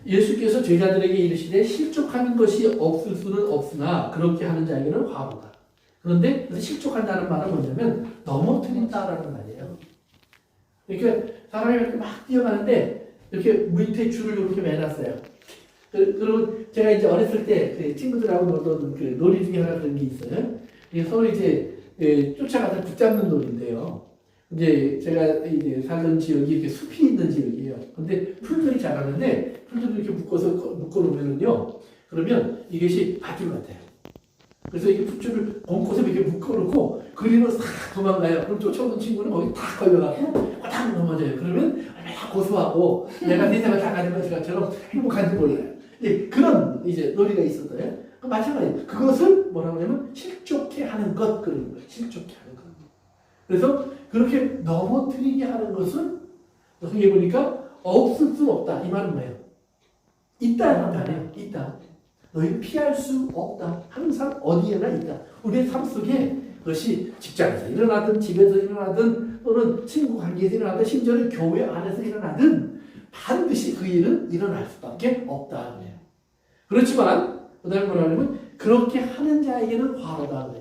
예수께서 제자들에게 이르시되 실족하는 것이 없을 수는 없으나 그렇게 하는 자에게는 화로다. 그런데 실족한다는 말은 뭐냐면 넘어뜨린다라는 말이에요. 그러니까 사람이 이렇게 막 뛰어가는데 이렇게 밑에 줄을 이렇게 매놨어요. 그리고 제가 이제 어렸을 때 그 친구들하고 놀던 그 놀이 중에 하나 그런 게 있어요. 서로 이제 쫓아가서 붙잡는 놀인데요. 이제 제가 이제 살던 지역이 이렇게 숲이 있는 지역이에요. 근데 풀들이 자라는데 풀들을 이렇게 묶어놓으면요. 그러면 이것이 밧줄 같아요. 그래서 이게 풀줄을 벙커서 이렇게 묶어놓고 그리로 싹 도망가요. 그럼 쫓아오는 친구는 거기 탁 걸려가고 딱 넘어져요. 그러면 얼마나 고소하고 내가 내 생을 다 가진 것처럼 행복한지 몰라요. 그런 이제 놀이가 있었어요. 마찬가지. 그것을 뭐라고 하냐면 실족해 하는 것 그런 거예요. 실족해 하는 것. 그래서 그렇게 넘어뜨리게 하는 것은 성경에 보니까 없을 수 없다. 이 말은 뭐예요? 있다는 말이에요. 있다. 너희는 피할 수 없다. 항상 어디에나 있다. 우리의 삶 속에 그것이 직장에서 일어나든 집에서 일어나든 또는 친구 관계에서 일어나든 심지어는 교회 안에서 일어나든 반드시 그 일은 일어날 수밖에 없다. 그렇지만 그 다음에 뭐라 하냐면 그렇게 하는 자에게는 화로다.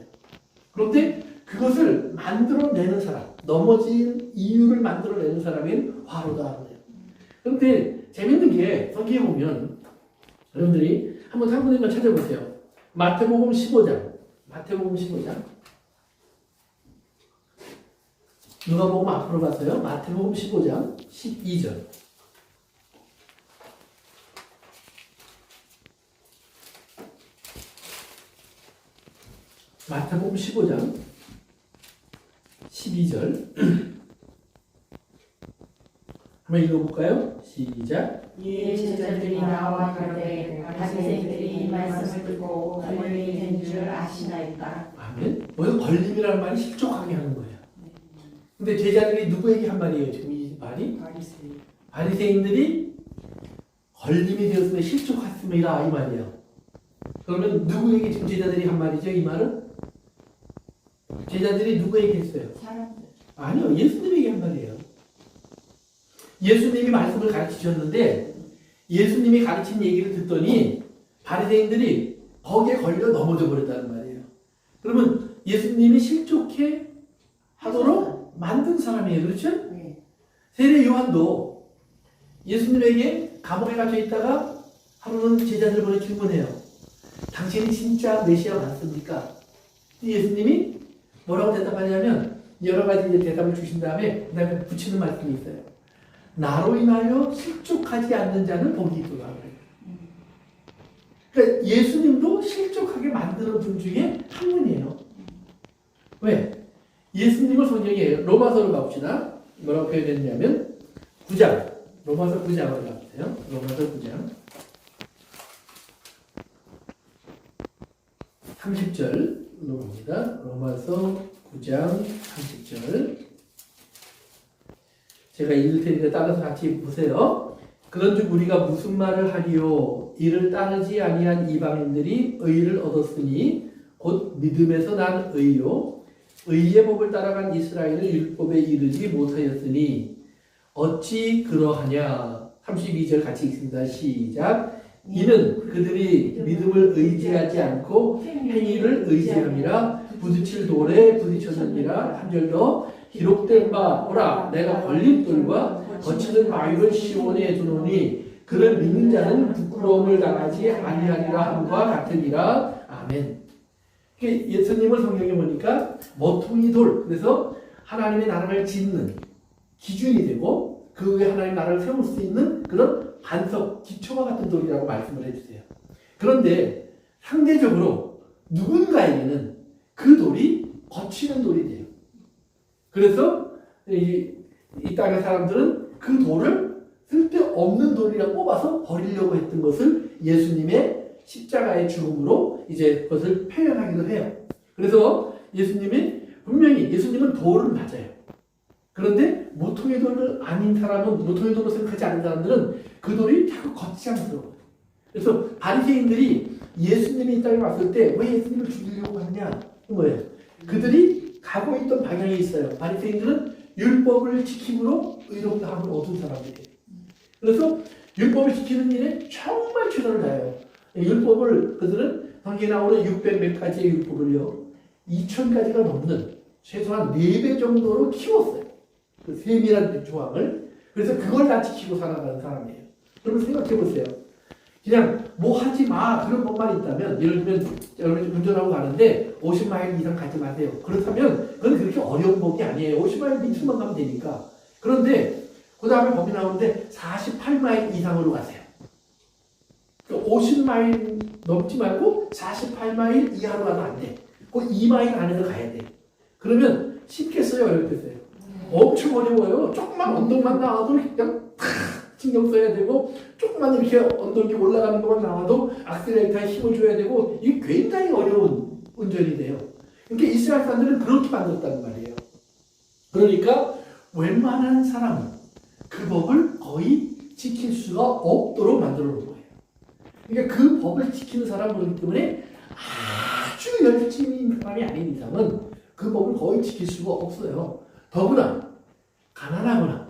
그런데 그것을 만들어내는 사람, 넘어진 이유를 만들어내는 사람에게는 화로다. 그런데 재밌는 게 성경에 보면 여러분들이 한번 상분님만 찾아보세요. 마태복음 15장. 마태복음 15장. 누가복음 앞으로 갔어요. 마태복음 15장 12절. 마태복음 15장 12절. 한번 읽어볼까요? 시작. 이에 제자들이 나와 가되 바리새인들이 이 말씀을 듣고 걸림이 된 줄 아시나이까. 아멘. 뭐예요? 걸림이라는 말이 실족하게 하는 거예요. 근데 제자들이 누구에게 한 말이에요? 지금 이 말이? 바리새인들이 걸림이 되었으면 실족했음이라 이 말이에요. 그러면 누구에게 지금 제자들이 한 말이죠? 이 말은? 제자들이 누구에게 했어요? 사람들. 아니요. 예수님에게 한 말이에요. 예수님이 말씀을 가르치셨는데 예수님이 가르친 얘기를 듣더니 바리새인들이 거기에 걸려 넘어져 버렸다는 말이에요. 그러면 예수님이 실족해 하도록 만든 사람이에요. 그렇죠? 네. 세례 요한도 예수님에게 감옥에 갇혀 있다가 하루는 제자들 보내 질문해요. 당신이 진짜 메시아 맞습니까? 예수님이 뭐라고 대답하냐면 여러 가지 이제 대답을 주신 다음에 그 다음에 붙이는 말씀이 있어요. 나로 인하여 실족하지 않는 자는 복이 있구나. 그러니까 예수님도 실족하게 만드는 분 중에 한 분이에요. 왜? 예수님을 성경에 로마서로 가봅시다. 뭐라고 표현했냐면 9장. 로마서 9장으로 가보세요. 로마서 9장. 30절로 봅니다. 로마서 9장 30절. 제가 읽을 테니까 따라서 같이 보세요. 그런즉 우리가 무슨 말을 하리요? 이를 따르지 아니한 이방인들이 의를 얻었으니 곧 믿음에서 난 의요. 의의 법을 따라간 이스라엘은 율법에 이르지 못하였으니 어찌 그러하냐? 32절 같이 읽습니다. 시작. 이는 그들이 믿음을 의지하지 않고 행위를 의지함이라 부딪힐 돌에 부딪혔느니라. 한 절 더. 기록된 바 오라 내가 걸림돌과 거치는 바위를 시온에 두노니 그를 믿는 자는 부끄러움을 당하지 아니하리라 함과 같으니라. 아멘. 예수님을 성경에 보니까 모퉁이 돌, 그래서 하나님의 나라를 짓는 기준이 되고 그 위에 하나님의 나라를 세울 수 있는 그런 반석, 기초와 같은 돌이라고 말씀을 해주세요. 그런데 상대적으로 누군가에게는 그 돌이 거치는 돌이 돼요. 그래서 이 땅의 사람들은 그 돌을 쓸데없는 돌이라 뽑아서 버리려고 했던 것을 예수님의 십자가의 죽음으로 이제 그것을 표현하기도 해요. 그래서 예수님이 분명히 예수님은 돌은 맞아요. 그런데 모퉁이 돌을 아닌 사람은, 모퉁이 돌로 생각하지 않는 사람들은 그 돌이 자꾸 거치장스러워요. 그래서 바리새인들이 예수님이 이 땅에 왔을 때 왜 예수님을 죽이려고 하느냐? 뭐예요? 그들이 가고 있던 방향이 있어요. 바리새인들은 율법을 지킴으로 의롭다함을 얻은 사람들이에요. 그래서 율법을 지키는 일에 정말 최선을 다해요. 율법을 그들은 성경에 나오는 600 몇 가지의 율법을요 2000가지가 넘는 최소한 4배 정도로 키웠어요. 그 세밀한 조항을. 그래서 그걸 다 지키고 살아가는 사람이에요. 여러분 생각해 보세요. 그냥 뭐 하지 마 그런 것만 있다면, 예를 들면 여러분이 운전하고 가는데 50마일 이상 가지 마세요. 그렇다면 그건 그렇게 어려운 법이 아니에요. 50마일 밑으로만 가면 되니까. 그런데 그 다음에 법이 나오는데 48마일 이상으로 가세요. 50마일 넘지 말고 48마일 이하로 가면 안 돼. 그 2마일 안에서 가야 돼. 그러면 쉽겠어요? 어렵겠어요? 엄청 어려워요. 조금만 언덕만 나와도 그냥 신경 써야 되고 조금만 이렇게 언덕이 올라가는 것만 나와도 악셀레이터에 힘을 줘야 되고 이게 굉장히 어려운 운전이 돼요. 그러니까 이스라엘 사람들은 그렇게 만들었다는 말이에요. 그러니까 웬만한 사람은 그 법을 거의 지킬 수가 없도록 만들어 놓은 거예요. 그러니까 그 법을 지키는 사람이기 때문에 아주 열심히 있는 사람이 아닌 이상은 그 법을 거의 지킬 수가 없어요. 더구나 가난하거나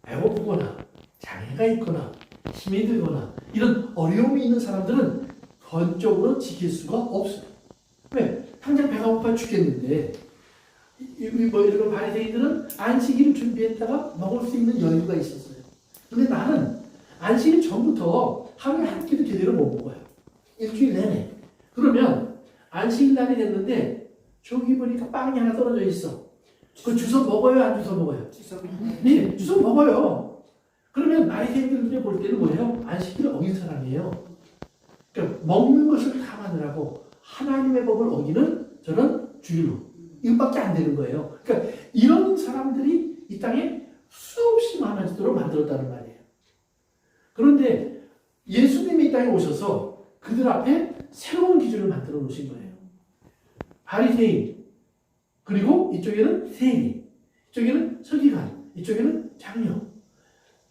배고프거나 장애가 있거나 힘이 들거나 이런 어려움이 있는 사람들은 번적으로 지킬 수가 없어요. 왜? 당장 배가 고파 죽겠는데 이런 바리새인들은 안식일을 준비했다가 먹을 수 있는 여유가 있었어요. 근데 나는 안식일 전부터 하루에 한 끼도 제대로 못 먹어요. 일주일 내내. 그러면 안식일 날이 됐는데 저기 보니까 빵이 하나 떨어져 있어. 그 주워 먹어요? 안 주워 먹어요? 네, 주워 먹어요. 그러면 바리새인들이 볼 때는 뭐예요? 안식일을 어긴 사람이에요. 그러니까 먹는 것을 감안하라고 하나님의 법을 어기는 저는 주일로. 이것밖에 안 되는 거예요. 그러니까 이런 사람들이 이 땅에 수없이 많아지도록 만들었다는 말이에요. 그런데 예수님이 이 땅에 오셔서 그들 앞에 새로운 기준을 만들어 놓으신 거예요. 바리새인, 그리고 이쪽에는 세리, 이쪽에는 서기관, 이쪽에는 장로,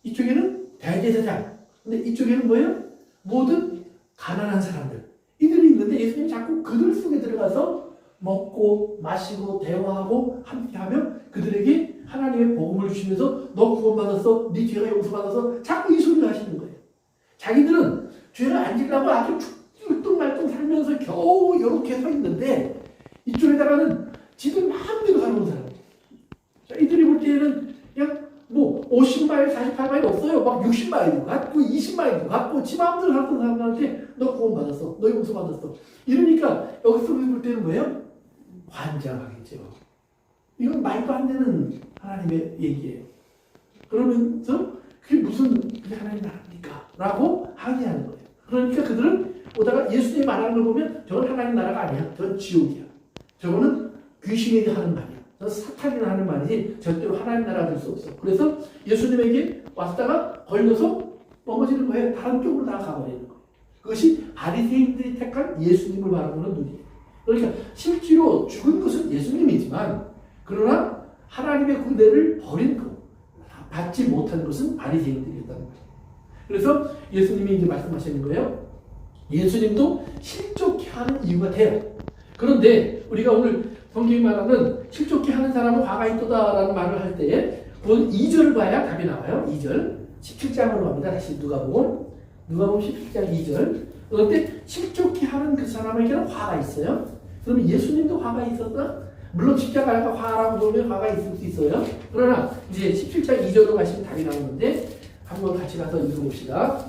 이쪽에는 대제사장. 근데 이쪽에는 뭐예요? 모든 가난한 사람들. 이들이 있는데 예수님이 자꾸 그들 속에 들어가서 먹고 마시고 대화하고 함께하며 그들에게 하나님의 복음을 주시면서 너 구원받았어, 네 죄가 용서받아서 자꾸 이 소리를 하시는 거예요. 자기들은 죄를 안 지려고 아주 뚱뚱말뚱 살면서 겨우 이렇게 서 있는데 이쪽에다가는 지들 마음대로 살아온 사람. 자, 이들이 볼 때는 그냥 뭐 50마일, 48마일 없어요. 막 60마일도 갖고 20마일도 갖고 지 마음대로 살던 사람들한테 너 구원받았어, 너 용서받았어. 이러니까 여기서 볼 때는 뭐예요? 환장하겠죠. 이건 말도 안 되는 하나님의 얘기예요. 그러면서 그게 무슨 그게 하나님 나라입니까? 라고 항의하는 거예요. 그러니까 그들은 오다가 예수님이 말하는 걸 보면 저건 하나님 나라가 아니야. 저건 지옥이야. 저거는 귀신이 하는 말이야. 저건 사탄이 하는 말이지 절대로 하나님 나라가 될 수 없어. 그래서 예수님에게 왔다가 걸려서 넘어지는 거예요. 다른 쪽으로 다 가버리는 거예요. 그것이 바리새인들이 택한 예수님을 바라보는 눈이에요. 그러니까 실제로 죽은 것은 예수님이지만 그러나 하나님의 군대를 버린 것, 받지 못한 것은 바리새인들이었다는 거예요. 그래서 예수님이 이제 말씀하시는 거예요. 예수님도 실족해 하는 이유가 돼요. 그런데 우리가 오늘 성경이 말하는 실족해 하는 사람은 화가 있도다라는 말을 할 때에 그 2절을 봐야 답이 나와요. 2절 17장으로 갑니다. 다시 누가복음 17장 2절. 그런데 실족해 하는 그 사람에게는 화가 있어요. 그러면 예수님도 화가 있었다? 물론 십자가가 화라고 보면 화가 있을 수 있어요. 그러나 이제 17장 2절로 가시면 답이 나오는데 한번 같이 가서 읽어봅시다.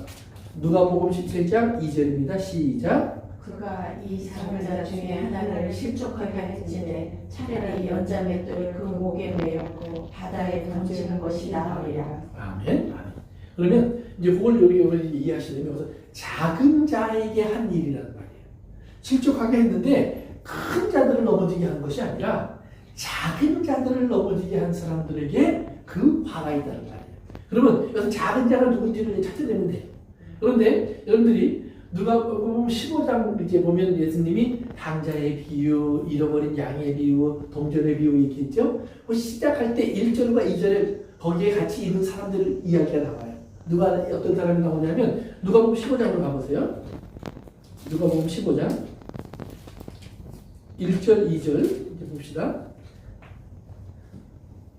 누가복음 17장 2절입니다. 시작. 그가 이 사람자 중에 하나를 실족하게 할진대 차라리 연자맷돌을 그 목에 메었고 바다에 던지는 것이 나으리라. 아멘. 아멘. 그러면 이제 그걸 여기 이해하시려면 여기서 작은 자에게 한 일이라는 말이에요. 실족하게 했는데 큰 자들을 넘어지게 한 것이 아니라 작은 자들을 넘어지게 한 사람들에게 그 화가 있다는 말이에요. 그러면 여기서 작은 자가 누군지를 찾아내면 돼요. 그런데 여러분들이 누가복음 15장 이제 보면 예수님이 당자의 비유, 잃어버린 양의 비유, 동전의 비유 얘기했죠. 그 시작할 때 1절과 2절에 거기에 같이 있는 사람들 이야기가 나와요. 누가 어떤 사람이 나오냐면 누가복음 15장으로 가보세요. 누가복음 15장 1절, 2절 이제 봅시다.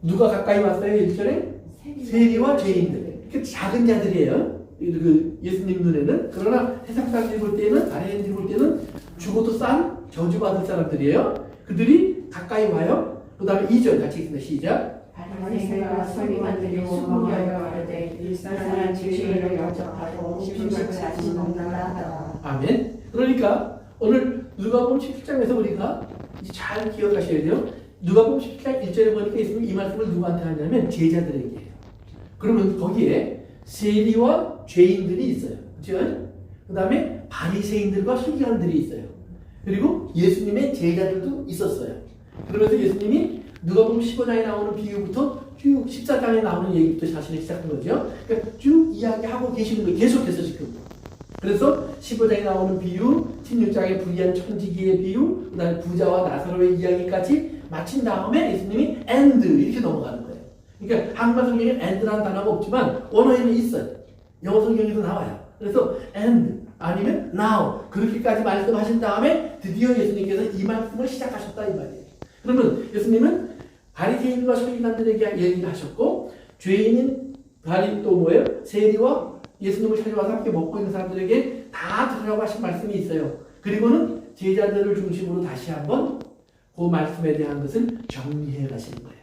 누가 가까이 왔어요? 1절에? 세리와 죄인들. 그 작은 자들이에요. 그 예수님 눈에는. 그러나 세상 사람들이 볼 때는, 바리새인들이 볼 때는 죽어도 싼 저주받을 사람들이에요. 그들이 가까이 와요. 그 다음에 2절 같이 읽습니다. 시작. 바리새인과 서기관들이 수고하여 가로되 이 사람은 죄를 영접하고 음식을 다시 먹는다 하더라. 아멘. 그러니까 오늘 누가복음 17장에서 우리가 잘 기억하셔야 돼요. 누가복음 17장 1절에 보니까 예수님이 이 말씀을 누구한테 하냐면 제자들에게 해요. 그러면 거기에 세리와 죄인들이 있어요. 그렇죠? 그 다음에 바리새인들과 서기관들이 있어요. 그리고 예수님의 제자들도 있었어요. 그러면서 예수님이 누가복음 15장에 나오는 비유부터 쭉 14장에 나오는 얘기부터 자신이 시작한 거죠. 그러니까 쭉 이야기하고 계시는 거예요. 계속해서 지금. 그래서 15장에 나오는 비유, 16장에 불의한 천지기의 비유, 그 다음에 부자와 나사로의 이야기까지 마친 다음에 예수님이 and 이렇게 넘어가는 거예요. 그러니까 한국어 성경에 and라는 단어가 없지만 원어에는 있어요. 영어 성경에도 나와요. 그래서 and 아니면 now 그렇게까지 말씀하신 다음에 드디어 예수님께서 이 말씀을 시작하셨다 이 말이에요. 그러면 예수님은 바리새인과 서기관들에게 얘기를 하셨고 죄인인 또 뭐예요? 세리와 예수님을 찾아와서 함께 먹고 있는 사람들에게 다 들으라고 하신 말씀이 있어요. 그리고는 제자들을 중심으로 다시 한번 그 말씀에 대한 것을 정리해 가시는 거예요.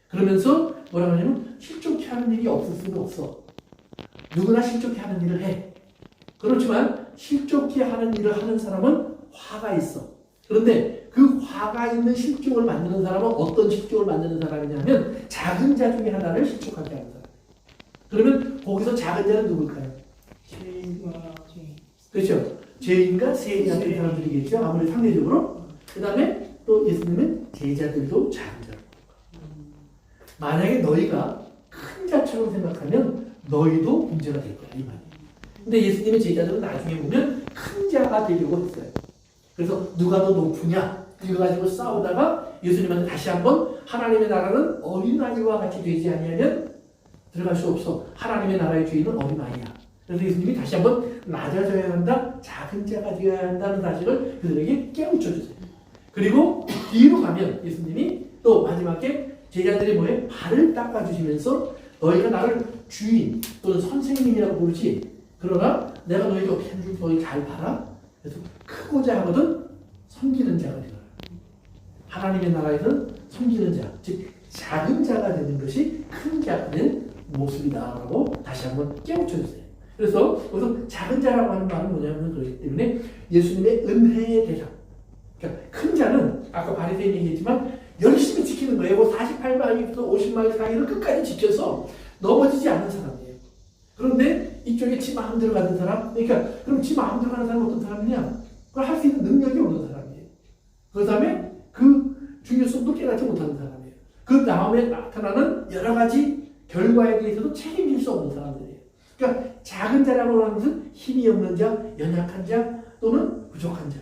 그러면서 뭐라고 하냐면 실족해 하는 일이 없을 수는 없어. 누구나 실족해 하는 일을 해. 그렇지만 실족해 하는 일을 하는 사람은 화가 있어. 그런데 그 화가 있는 실족을 만드는 사람은 어떤 실족을 만드는 사람이냐면 작은 자 중에 하나를 실족하게 하는 사람. 그러면 거기서 작은 자는 누굴까요? 죄인과 죄인. 그렇죠. 죄인과 세인 같은 사람들이겠죠. 아무리 상대적으로. 그 다음에 또 예수님은 제자들도 작은 자라고. 만약에 너희가 큰 자처럼 생각하면 너희도 문제가 될 거야. 이 말이에요. 근데 예수님의 제자들은 나중에 보면 큰 자가 되려고 했어요. 그래서 누가 더 높으냐 이거 가지고 싸우다가 예수님한테 다시 한번 하나님의 나라는 어린아이와 같이 되지 아니하면 들어갈 수 없어. 하나님의 나라의 주인은 어린아이야. 그래서 예수님이 다시 한번 낮아져야 한다. 작은 자가 되어야 한다는 사실을 그들에게 깨우쳐주세요. 그리고 뒤로 가면 예수님이 또 마지막에 제자들이 뭐에 발을 닦아주시면서 너희가 나를 주인 또는 선생님이라고 부르지. 그러나 내가 너희에게 어떻게 하는지 너희 잘 봐라. 그래서 크고자 하거든 섬기는 자가 되라. 하나님의 나라에서는 섬기는 자, 즉 작은 자가 되는 것이 큰 자가 된 모습이다라고 다시 한번 깨우쳐주세요. 그래서 여기서 작은 자라고 하는 말은 뭐냐면 그렇기 때문에 예수님의 은혜의 대상. 그러니까 큰 자는 아까 바리새인 얘기했지만 열심히 지키는 거예요. 48마일부터 50마일 사이를 끝까지 지켜서 넘어지지 않는 사람이에요. 그런데 이쪽에 지 마음대로 가는 사람, 그러니까 그럼 지 마음대로 가는 사람은 어떤 사람이냐? 그걸 할 수 있는 능력이 없는 사람이에요. 그 다음에 그 중요성도 깨닫지 못하는 사람이에요. 그 다음에 나타나는 여러 가지 결과에 대해서도 책임질 수 없는 사람들이에요. 그러니까 작은 자라고 하는 것은 힘이 없는 자, 연약한 자 또는 부족한 자.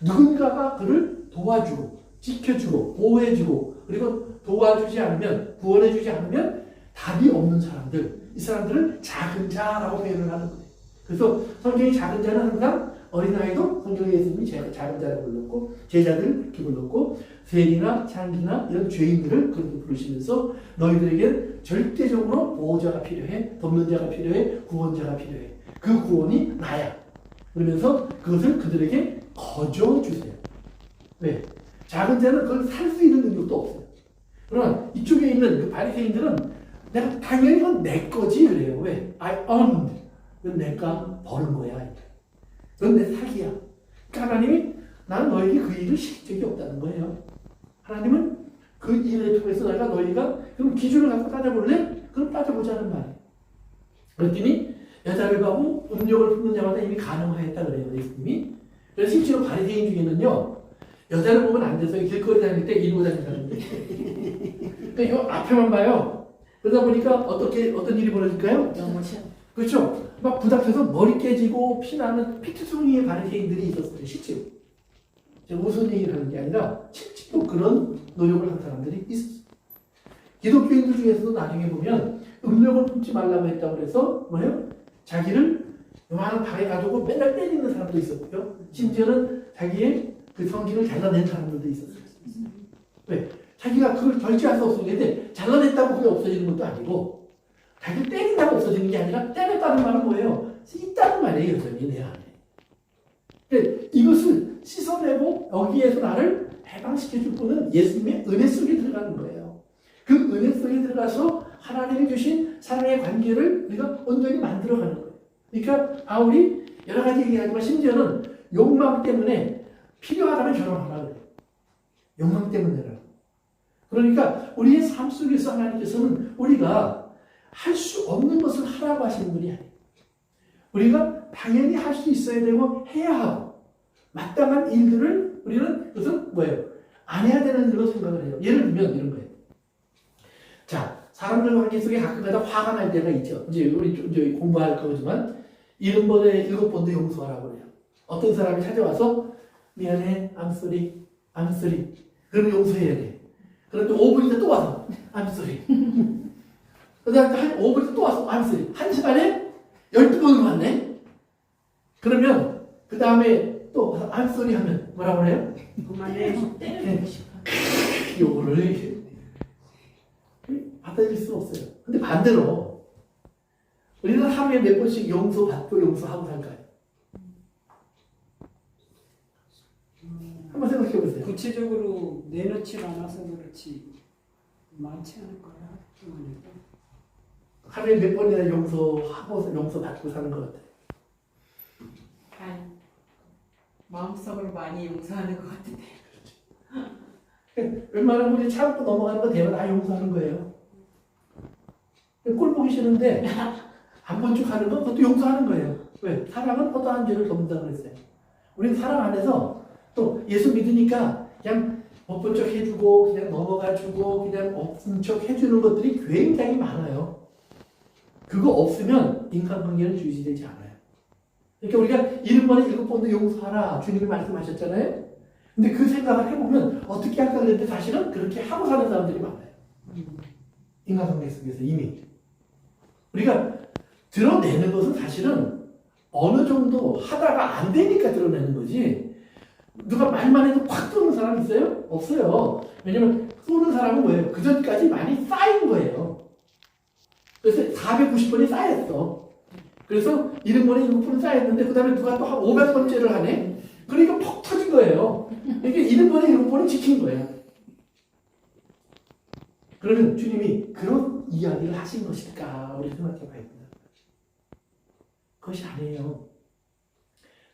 누군가가 그를 도와주고 지켜주고 보호해주고 그리고 도와주지 않으면 구원해주지 않으면 답이 없는 사람들, 이 사람들을 작은 자라고 표현을 하는 거예요. 그래서 성경이 작은 자는 항상 어린아이도 성경에 예수님이 작은 자라고 불렀고 제자들 이렇게 불렀고 세리나 장기나 이런 죄인들을 그렇게 부르시면서 너희들에게 절대적으로 보호자가 필요해, 돕는 자가 필요해, 구원자가 필요해. 그 구원이 나야. 그러면서 그것을 그들에게 거저 주세요. 왜? 작은 자는 그걸 살 수 있는 능력도 없어요. 그러나 이쪽에 있는 그 바리새인들은 내가 당연히 이건 내 거지 그래요. 왜? I earned. 이건 내가 버는 거야. 이건 내 사기야. 그러니까 하나님이 나는 너에게 그 일을 시킨 적이 없다는 거예요. 하나님은 그 일을 통해서 내가 너희가 그럼 기준을 갖고 따져볼래? 그럼 따져보자는 말이에요. 그랬더니 여자를 가고 음욕을 품는 자마다 이미 가늠하였다 그래요. 예수님이. 그래서 실제로 바리새인 중에는요. 여자를 보면 안 돼서 길거리 다닐 때 이러고 다닌다는데. 그러니까 이 앞에만 봐요. 그러다 보니까 어떤 일이 벌어질까요? 그렇죠. 막 부닥쳐서 머리 깨지고 피나는 피투성이의 바리새인들이 있었어요. 실제로. 제가 무슨 얘기를 하는 게 아니라 실제로 그런 노력을 한 사람들이 있었어요. 기독교인들 중에서도 나중에 보면 음욕을 품지 말라고 했다고 해서 뭐예요? 자기를 요만한 방에 가두고 맨날 때리는 사람도 있었고요. 심지어는 자기의 그 성질을 잘라낸 사람들도 있었어요. 왜? 자기가 그걸 절제할 수 없었는데 잘라냈다고 그게 없어지는 것도 아니고 자기를 때린다고 없어지는 게 아니라 때렸다는 말은 뭐예요? 있다는 말이에요. 여전히 내 안에. 그러니까 이것을 씻어내고 여기에서 나를 해방시켜줄 분은 예수님의 은혜 속에 들어가는 거예요. 그 은혜 속에 들어가서 하나님이 주신 사랑의 관계를 우리가 온전히 만들어가는 거예요. 그러니까 바울이 여러 가지 얘기하지만 심지어는 욕망 때문에 필요하다면 결혼하라 그래요. 욕망 때문에라. 그러니까 우리의 삶 속에서 하나님께서는 우리가 할 수 없는 것을 하라고 하시는 분이 아니에요. 우리가 당연히 할 수 있어야 되고 해야 하고 마땅한 일들을 우리는 그것은 뭐예요? 안 해야 되는 일로 생각을 해요. 예를 들면 이런 거예요. 자, 사람들 관계 속에 가끔가다 화가 날 때가 있죠. 이제 우리 좀 이제 공부할 거지만 70번에 7번도 용서하라고 그래요. 어떤 사람이 찾아와서 미안해, I'm sorry, I'm sorry. 그러면 용서해야 돼. 그런데 5분 있다 또 와서 I'm sorry. 그 다음에 한 5분 있다 또 와서 I'm sorry. 1시간에 12번을 왔네. 그러면 그 다음에 또 I'm sorry 하면 뭐라고 해요? 그만해. 때리고 싶어. 요거를 받아들일 수는 없어요. 근데 반대로 우리는 하루에 몇 번씩 용서받고 용서하고 살까요? 한번 생각해 보세요. 구체적으로 내놓지 않아서 그렇지 많지 않을 거야. 하루에 몇 번이나 용서하고 용서받고 사는 것 같아요. 마음속으로 많이 용서하는 것 같은데. 웬만하면 우리 참고 넘어가는 거 대부분 다 용서하는 거예요. 꼴 보기 싫은데 한 번 쭉 하는 건 그것도 용서하는 거예요. 왜? 사랑은 허다한 죄를 덮는다고 그랬어요. 우리는 사랑 안에서 또 예수 믿으니까 그냥 못 본 척 해주고 그냥 넘어가주고 그냥 없은 척 해주는 것들이 굉장히 많아요. 그거 없으면 인간관계는 유지되지 않아요. 그러니까 우리가 70번에 7번도 용서하라 주님이 말씀하셨잖아요. 근데 그 생각을 해보면 어떻게 할까 그랬는데 사실은 그렇게 하고 사는 사람들이 많아요. 인간관계 속에서 이미 우리가 드러내는 것은 사실은 어느 정도 하다가 안 되니까 드러내는 거지. 누가 말만 해도 팍 쏘는 사람 있어요? 없어요. 왜냐면 쏘는 사람은 뭐예요? 그 전까지 많이 쌓인 거예요. 그래서 490번이 쌓였어. 그래서 70번에 7번이 쌓였는데 그 다음에 누가 또 한 500번째를 하네? 그러니까 퍽 터진 거예요. 그러니까 70번에 7번은 지킨 거예요. 그러면 주님이 그런 이야기를 하신 것일까? 우리 생각해 봐야 됩니다. 그것이 아니에요.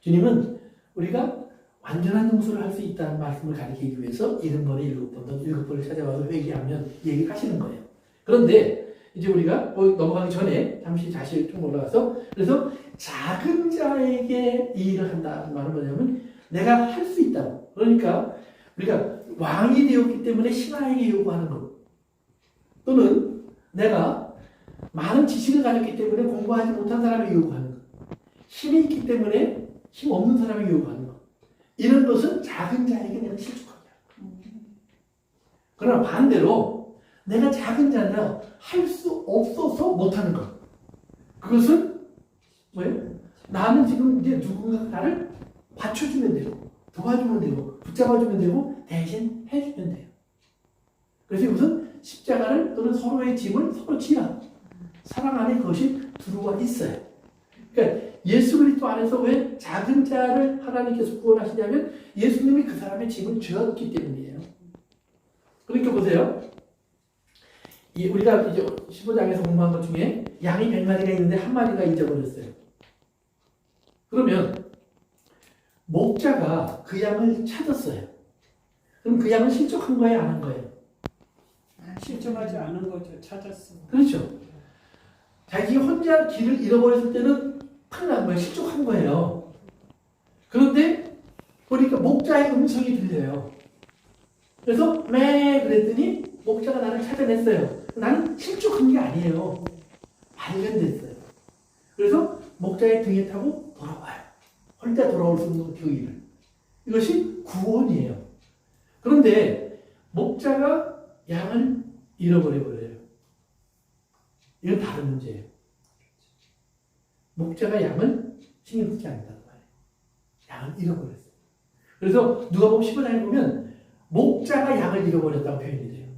주님은 우리가 완전한 용서를 할 수 있다는 말씀을 가르치기 위해서 70번에 7번, 7번을 찾아와서 회개하면 얘기를 하시는 거예요. 그런데 이제 우리가 넘어가기 전에 잠시 다시 좀 올라가서 그래서 작은 자에게 이 일을 한다는 말은 뭐냐면 내가 할 수 있다고. 그러니까 우리가 왕이 되었기 때문에 신하에게 요구하는 것 또는 내가 많은 지식을 가졌기 때문에 공부하지 못한 사람에게 요구하는 것 힘이 있기 때문에 힘 없는 사람에게 요구하는 것 이런 것은 작은 자에게 내가 실족합니다. 그러나 반대로 내가 작은 자나 할 수 없어서 못하는 것 그것은 뭐예요? 나는 지금 이제 누군가 나를 받쳐주면 되고 도와주면 되고 붙잡아주면 되고 대신 해주면 돼요. 그래서 이것은 십자가를 또는 서로의 짐을 서로 지라 사랑 안에 그것이 들어와 있어요. 그러니까 예수 그리스도 안에서 왜 작은 자를 하나님께서 구원하시냐면 예수님이 그 사람의 짐을 졌기 때문이에요. 그러니까 보세요. 우리가 이제 15장에서 공부한 것 중에 양이 100마리가 있는데 한 마리가 잊어버렸어요. 그러면 목자가 그 양을 찾았어요. 그럼 그 양은 실족한 거예요? 안 한 거예요? 실종하지 않은 거죠. 찾았어. 그렇죠. 자기 혼자 길을 잃어버렸을 때는 큰일 난 거예요. 실족한 거예요. 그런데 보니까 목자의 음성이 들려요. 그래서 매 그랬더니 목자가 나를 찾아냈어요. 나는 실족한 게 아니에요. 발견됐어요. 그래서 목자의 등에 타고 돌아와요. 혼자 돌아올 수 있는 그 일을. 이것이 구원이에요. 그런데 목자가 양을 잃어버려요. 이건 다른 문제예요. 목자가 양을 신경 쓰지 않는다는 말이에요. 양을 잃어버렸어요. 그래서 누가복음 15장에 보면 목자가 양을 잃어버렸다는 표현이 돼요.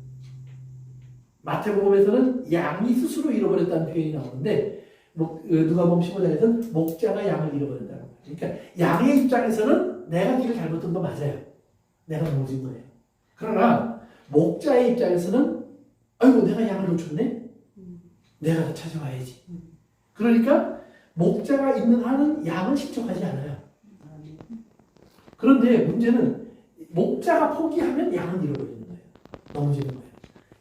마태복음에서는 양이 스스로 잃어버렸다는 표현이 나오는데 누가복음 15장에서는 목자가 양을 잃어버렸다는 거예요. 그러니까 양의 입장에서는 내가 길을 잘못한 거 맞아요. 내가 넘어진 거예요. 그러나 목자의 입장에서는 아이고 내가 양을 놓쳤네? 내가 더 찾아와야지. 그러니까 목자가 있는 한은 양은 실족하지 않아요. 그런데 문제는 목자가 포기하면 양은 잃어버리는 거예요. 넘어지는 거예요.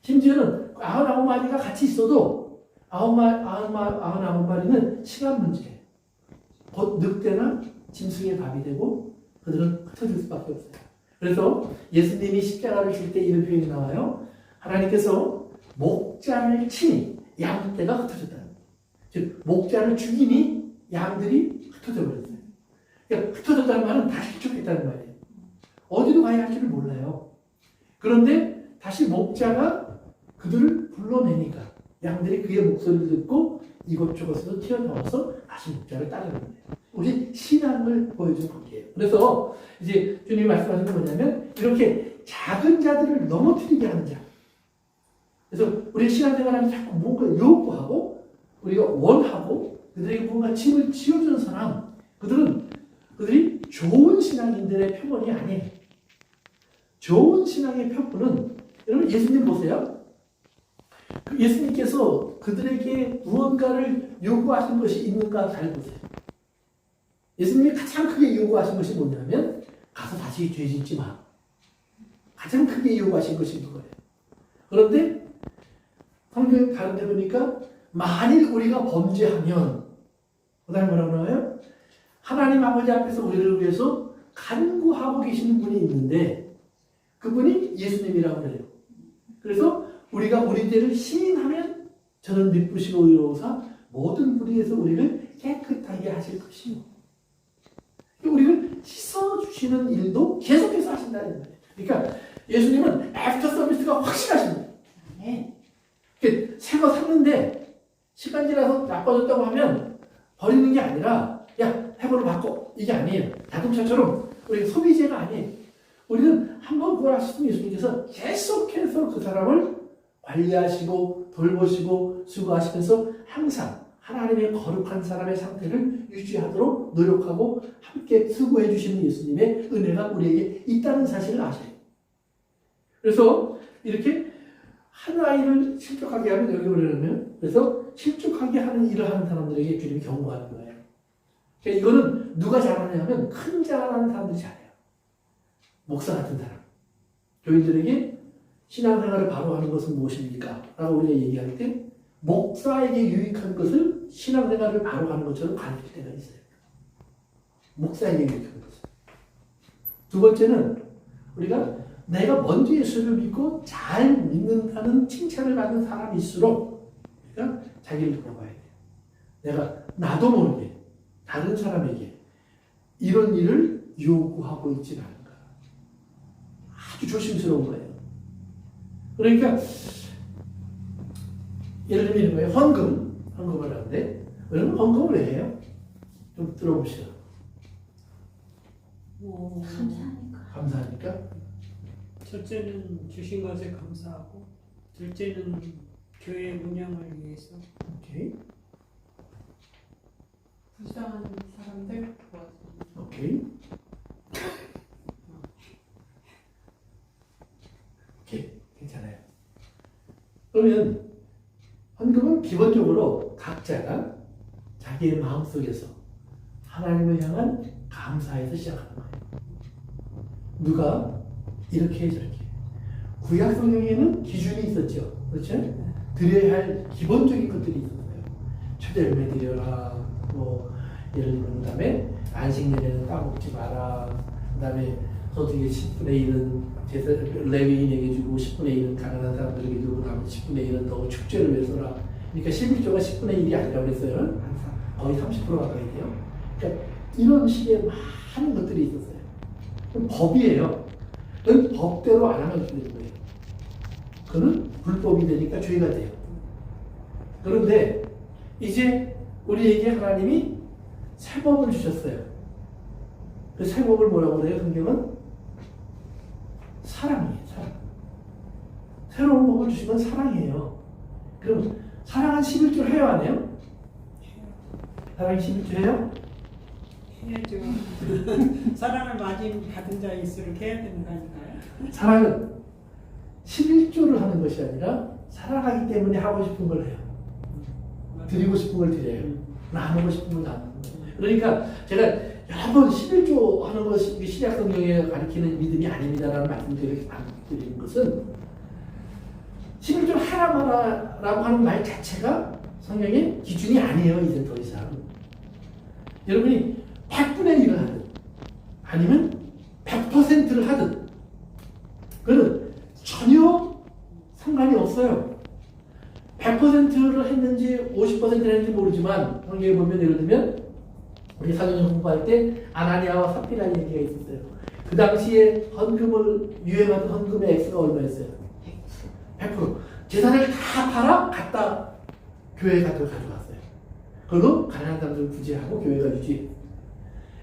심지어는 99마리가 같이 있어도 99마리는 시간 문제예요. 곧 늑대나 짐승의 밥이 되고 그들은 흩어질 수밖에 없어요. 그래서 예수님이 십자가를 질 때 이런 표현이 나와요. 하나님께서 목자를 치니 양떼가 흩어졌다는 거예요. 즉 목자를 죽이니 양들이 흩어져 버렸어요. 그러니까 흩어졌다는 말은 다 실족했다는 말이에요. 어디로 가야 할지를 몰라요. 그런데 다시 목자가 그들을 불러내니까 양들이 그의 목소리를 듣고 이곳저곳에서 튀어나와서 다시 목자를 따르는 거예요. 우리 신앙을 보여주는 관계예요. 그래서 이제 주님이 말씀하시는 건 뭐냐면 이렇게 작은 자들을 넘어뜨리게 하는 자. 그래서 우리 신앙생활하면 자꾸 뭔가 요구하고 우리가 원하고 그들에게 뭔가 짐을 지어주는 사람, 그들이 좋은 신앙인들의 표본이 아니에요. 좋은 신앙의 표본은 여러분 예수님 보세요. 예수님께서 그들에게 무언가를 요구하신 것이 있는가 잘 보세요. 예수님이 가장 크게 요구하신 것이 뭐냐면 가서 다시 죄 짓지 마. 가장 크게 요구하신 것이 그거예요. 그런데 성경 다른 데 보니까 만일 우리가 범죄하면 그 다음에 뭐라고 나와요? 하나님 아버지 앞에서 우리를 위해서 간구하고 계시는 분이 있는데 그분이 예수님이라고 해요. 그래서 우리가 우리 죄를 시인하면 저는 미쁘시고 의로우사 모든 불의에서 우리를 깨끗하게 하실 것이요. 우리를 씻어주시는 일도 계속해서 하신다는 거예요. 그러니까 예수님은 애프터 서비스가 확실하십니다. 새 거 샀는데 시간 지나서 나빠졌다고 하면 버리는 게 아니라 야, 새 거로 바꿔. 이게 아니에요. 자동차처럼 우리 소비재가 아니에요. 우리는 한번 구원하신 예수님께서 계속해서 그 사람을 관리하시고 돌보시고 수고하시면서 항상 하나님의 거룩한 사람의 상태를 유지하도록 노력하고 함께 수고해 주시는 예수님의 은혜가 우리에게 있다는 사실을 아셔야 돼요. 그래서 이렇게 한 아이를 실족하게 하면 여기 보려면 그래서 실족하게 하는 일을 하는 사람들에게 주님이 경고하는 거예요. 그러니까 이거는 누가 잘하냐면 큰 자라는 사람들이 잘해요. 목사 같은 사람. 교인들에게 신앙생활을 바로 하는 것은 무엇입니까? 라고 우리가 얘기할 때 목사에게 유익한 것을 신앙생활을 바로 하는 것처럼 가르칠 때가 있어요. 목사에게 유익한 것을. 두 번째는 우리가 내가 먼저 예수를 믿고 잘 믿는다는 칭찬을 받는 사람일수록 우리가 자기를 돌아봐야 돼요. 내가 나도 모르게 다른 사람에게 이런 일을 요구하고 있지는 않은가. 아주 조심스러운 거예요. 그러니까 예를 들면 이런 거예요. 헌금을 하는데 여러분 헌금을 왜 해요? 좀 들어보시죠. 감사하니까. 첫째는 주신 것에 감사하고, 둘째는 교회 운영을 위해서. 오케이. 불쌍한 사람들 도와주는. 오케이. 괜찮아요. 그러면 헌금은 기본적으로 각자가 자기의 마음속에서 하나님을 향한 감사에서 시작하는 거예요. 누가 이렇게 저렇게. 구약 성경에는 기준이 있었죠. 그렇죠? 드려야 할 기본적인 것들이 있었어요. 초절매 드려라. 뭐 예를 들면 그다음에 안식년에는 따먹지 마라. 그다음에 소득의 10분의 1은 레위인에게 주고 10분의 1은 가난한 사람들에게 주고 나머지 10분의 1은 더 축제를 위해서라. 그러니까 11조가 10분의 1이 아니라고 그랬어요. 항상 거의 30% 가까이 돼요. 그러니까 이런 식의 많은 것들이 있었어요. 그럼 법이에요. 그건 법대로 안 하면 되는 거예요. 그는 불법이 되니까 죄가 돼요. 그런데 이제 우리에게 하나님이 새 법을 주셨어요. 그 새 법을 뭐라고 그래요? 성경은 사랑이에요. 사랑. 새로운 법을 주신 건 사랑이에요. 그럼 사랑은 11조 해요? 안 해요? 사랑이 11조 해요? 해야죠. 사랑을 받은 자일수록 해야 되는 거니까요. 사랑은 11조를 하는 것이 아니라 사랑하기 때문에 하고 싶은 걸 해요. 드리고 싶은 걸 드려요. 나누고 싶은 걸 나누는 거예요. 그러니까 제가 여러 번 11조 하는 것이 신약 성경에 가리키는 믿음이 아닙니다라는 말씀을 드리는 것은 11조 하라 마라라고 하는 말 자체가 성경의 기준이 아니에요. 이제 더 이상. 여러분이 100분의 1을 하든 아니면 100%를 하든 그는 전혀 상관이 없어요. 100%를 했는지 50%를 했는지 모르지만 성경에 보면 예를 들면 우리 사도행 공부할 때 아나니아와 삽비라는 얘기가 있었어요. 그 당시에 유행하던 헌금의 액수가 얼마였어요? 100%. 재산을 다 팔아 갖다 교회에 가져갔어요. 그리고 가난한 사람들을 구제하고 교회가 유지해요.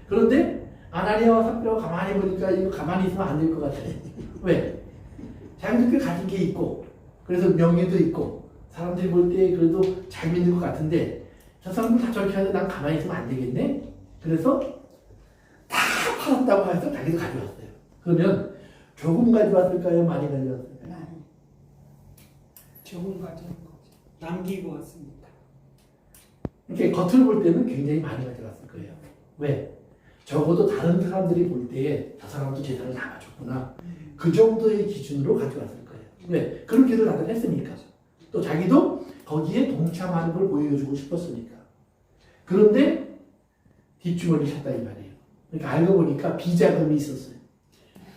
그런데 아나니아와 삽비라가 가만히 보니까 이거 가만히 있으면 안 될 것 같아요. 왜? 자기들끼리 가진 게 있고 그래서 명예도 있고 사람들이 볼 때 그래도 잘 믿는 것 같은데 저 사람들 다 저렇게 하는데 난 가만히 있으면 안 되겠네? 그래서 다 팔았다고 해서 자기도 가져왔어요. 그러면 조금 가져왔을까요? 많이 가져왔을까요? 조금 가져온 거죠. 남기고 왔습니다. 이렇게 겉으로 볼 때는 굉장히 많이 가져갔을 거예요. 왜? 적어도 다른 사람들이 볼 때에 저 사람도 재산을 다 가졌구나. 그 정도의 기준으로 가져왔을 거예요. 왜? 그런 기도를 다들 했으니까. 또 자기도 거기에 동참하는 걸 보여주고 싶었으니까. 그런데 뒷주머니를 찾다 이 말이에요. 그러니까 알고 보니까 비자금이 있었어요.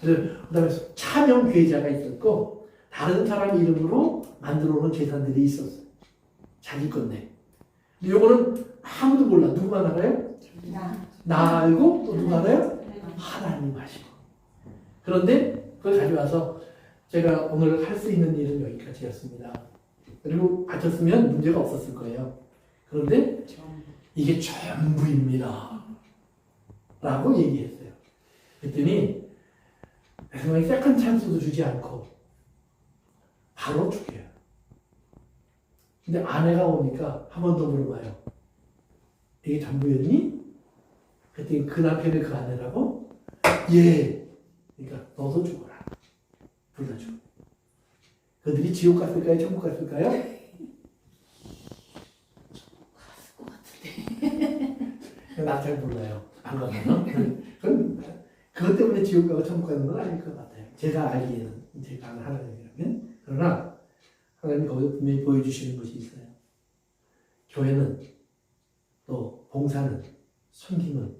그 다음에 차명 계좌가 있었고 다른 사람 이름으로 만들어 놓은 재산들이 있었어요. 자기 건데. 근데 요거는 아무도 몰라. 누구만 알아요? 나 알고 또 누가 알아요? 하나님 아시고. 그런데 그걸 가져와서 제가 오늘 할 수 있는 일은 여기까지였습니다. 그리고 바쳤으면 문제가 없었을 거예요. 그런데 이게 전부입니다. 라고 얘기했어요. 그랬더니 상당히 세컨 찬스도 주지 않고 바로 죽여요. 근데 아내가 오니까 한 번 더 물어봐요. 이게 전부였니? 그랬더니 그 남편이 그 아내라고? 예. 그러니까 너도 죽어라. 둘 다 죽어. 그들이 지옥 갔을까요? 천국 갔을까요? 갔을 것 같은데. 나 잘 몰라요. 안 가면. 그건 그것 때문에 지옥 가고 천국 가는 건 아닐 것 같아요. 제가 알기에는. 제가 아는 하나님이라면. 그러나 하나님이 거기서 분명히 보여주시는 것이 있어요. 교회는 또 봉사는 섬김은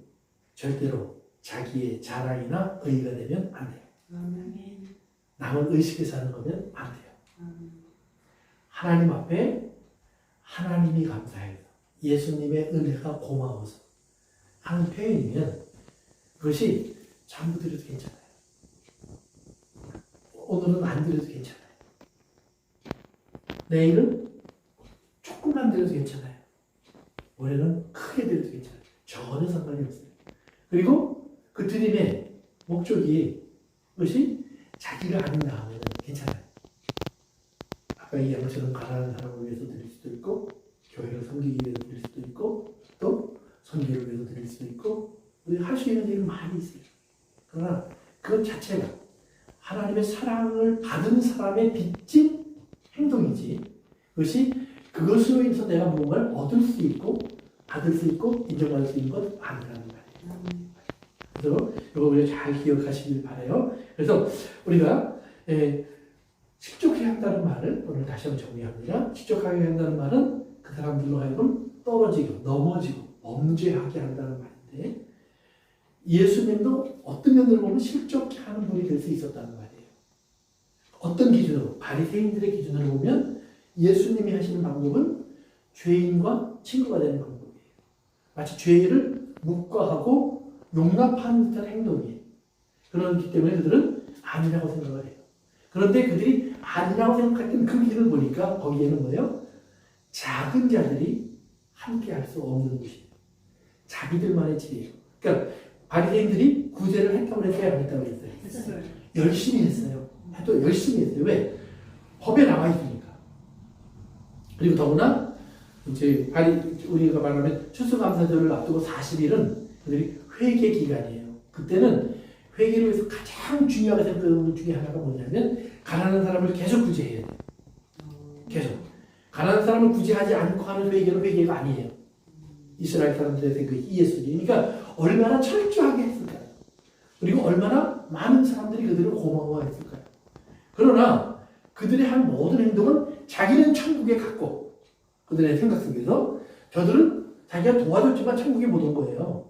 절대로 자기의 자랑이나 의의가 되면 안 돼요. 남을 의식해서 하는 거면 안 돼요. 하나님 앞에 하나님이 감사해서 예수님의 은혜가 고마워서 하는 표현이면 그것이 전부 드려도 괜찮아요. 오늘은 안 드려도 괜찮아요. 내일은 조금만 드려도 괜찮아요. 올해는 크게 드려도 괜찮아요. 전혀 상관이 없어요. 그리고 그 드림의 목적이 그것이 자기가 아닌 다음에는 괜찮아요. 아까 얘기한 것처럼 가난한 사람을 위해서 드릴 수도 있고 교회를 섬기기 위해서 드릴 수도 있고 또 선교를 위해서 드릴 수도 있고 할 수 있는 일이 많이 있어요. 그러나 그것 자체가 하나님의 사랑을 받은 사람의 빚진 행동이지 그것이 그것으로 인해서 내가 무언가를 얻을 수 있고 받을 수 있고 인정받을 수 있는 건 아니라는 말이에요. 그래서 이거 우리가 잘 기억하시길 바라요. 그래서 우리가 실족해야 한다는 말을 오늘 다시 한번 정리합니다. 실족하게 한다는 말은 그 사람들로 하여금 떨어지고 넘어지고 범죄하게 한다는 말인데 예수님도 어떤 면으로 보면 실족하는 분이 될 수 있었다는 말이에요. 어떤 기준으로? 바리새인들의 기준으로 보면 예수님이 하시는 방법은 죄인과 친구가 되는 방법이에요. 마치 죄를 묵과하고 용납하는 듯한 행동이에요. 그렇기 때문에 그들은 아니라고 생각을 해요. 그런데 그들이 아니라고 생각했던 그 길을 보니까 거기에는 뭐예요? 작은 자들이 함께 할 수 없는 것이에요. 자기들만의 길이에요. 그러니까 바리새인들이 구제를 했다고 했어요? 안 했다고 했어요? 열심히 했어요. 또 열심히 했어요. 왜? 법에 나와 있으니까. 그리고 더구나 이제 우리가 말하면 추수감사절을 앞두고 40일은 그들이 회개 기간이에요. 그때는 회개를 위해서 가장 중요하게 생각하는 것 중에 하나가 뭐냐면 가난한 사람을 계속 구제해야 돼요. 계속. 가난한 사람을 구제하지 않고 하는 회개는 회개가 아니에요. 이스라엘 사람들의 그 예수님. 그러니까 얼마나 철저하게 했을까요? 그리고 얼마나 많은 사람들이 그들을 고마워했을까요? 그러나 그들의 한 모든 행동은 자기는 천국에 갔고 그들의 생각 속에서 저들은 자기가 도와줬지만 천국에 못 온 거예요.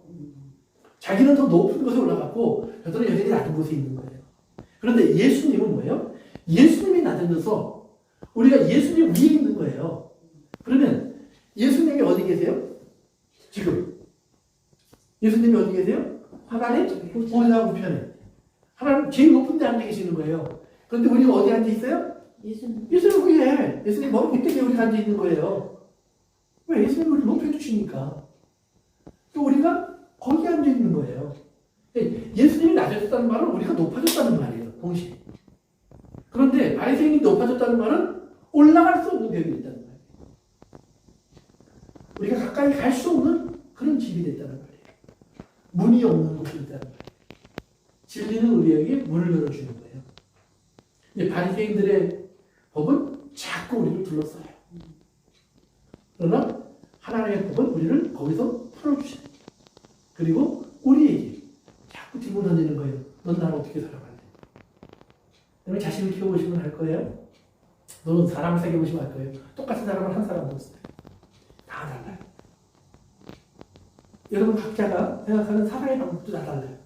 자기는 더 높은 곳에 올라갔고 저들은 여전히 낮은 곳에 있는 거예요. 그런데 예수님은 뭐예요? 예수님이 낮은 데서 우리가 예수님 위에 있는 거예요. 그러면 예수님이 어디 계세요? 지금 예수님이 어디 계세요? 하나님 보좌 우편에. 하나님 제일 높은 데 앉아 계시는 거예요. 그런데 우리가 어디 앉아 있어요? 예수님. 예수님 위에. 예수님 머리 밑에 우리가 앉아 있는 거예요. 왜? 예수님이 우리를 높여주시니까. 또 우리가 거기 앉아 있는 거예요. 예수님이 낮아졌다는 말은 우리가 높아졌다는 말이에요. 동시에. 그런데 바리새인이 높아졌다는 말은 올라갈 수 없는 벽이 있다는 말이에요. 우리가 가까이 갈 수 없는 그런 집이 됐다는 말이에요. 문이 없는 곳이 있다는 말이에요. 진리는 우리에게 문을 열어주는 거예요. 근데 바리새인들의 법은 자꾸 우리를 둘러싸요. 그러나 하나님의 법은 우리를 거기서 풀어주셔요. 그리고 우리에게 자꾸 뒷문 던지는 거예요. 넌 나를 어떻게 살아갈래? 너는 자식을 키워보시면 할 거예요? 너는 사람을 사귀어보시면 할 거예요? 똑같은 사람을 한 사람도 없어요. 다 달라요. 여러분 각자가 생각하는 사랑의 방법도 다 달라요.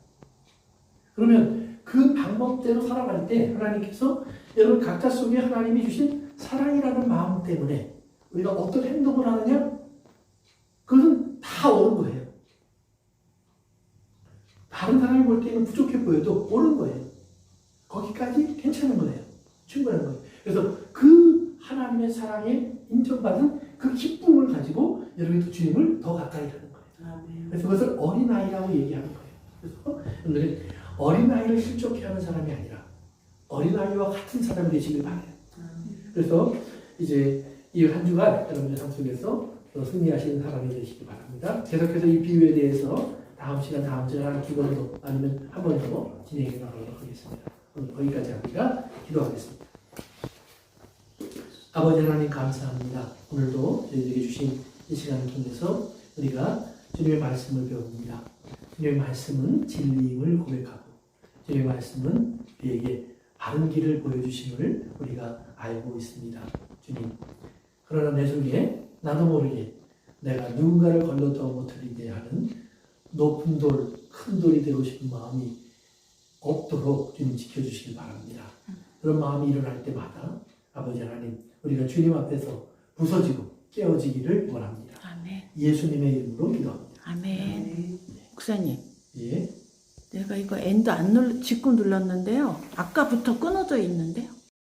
그러면 그 방법대로 살아갈 때 하나님께서 여러분 각자 속에 하나님이 주신 사랑이라는 마음 때문에 우리가 어떤 행동을 하느냐? 그것은 다 옳은 거예요. 다른 사람이 볼 때는 부족해 보여도 옳은 거예요. 거기까지 괜찮은 거예요. 충분한 거예요. 그래서 그 하나님의 사랑에 인정받은 그 기쁨을 가지고 여러분이 또 주님을 더 가까이 하는 거예요. 그래서 그것을 어린아이라고 얘기하는 거예요. 그래서 오늘은 어린아이를 실족해 하는 사람이 아니라 어린아이와 같은 사람이 되시길 바라요. 그래서 이제 이 한 주간 여러분의 삶 속에서 승리하시는 사람이 되시길 바랍니다. 계속해서 이 비유에 대해서 다음 시간, 다음 주에 한 두 번 더 아니면 한 번 더 진행해 나가도록 하겠습니다. 오늘 거기까지 합니다. 기도하겠습니다. 아버지 하나님 감사합니다. 오늘도 저희에게 주신 이 시간을 통해서 우리가 주님의 말씀을 배웁니다. 주님의 말씀은 진리임을 고백하고 주님의 말씀은 우리에게 바른 길을 보여주심을 우리가 알고 있습니다. 주님, 그러나 내 속에 나도 모르게 내가 누군가를 걸러도 못하게 하는 높은 돌, 큰 돌이 되고 싶은 마음이 없도록 주님 지켜주시기 바랍니다. 그런 마음이 일어날 때마다 아버지 하나님, 우리가 주님 앞에서 부서지고 깨어지기를 원합니다. 아멘. 예수님의 이름으로 기도합니다. 아멘. 목사님, 예. 내가 이거 엔드 안 눌러 지금 눌렀는데요. 아까부터 끊어져 있는데요.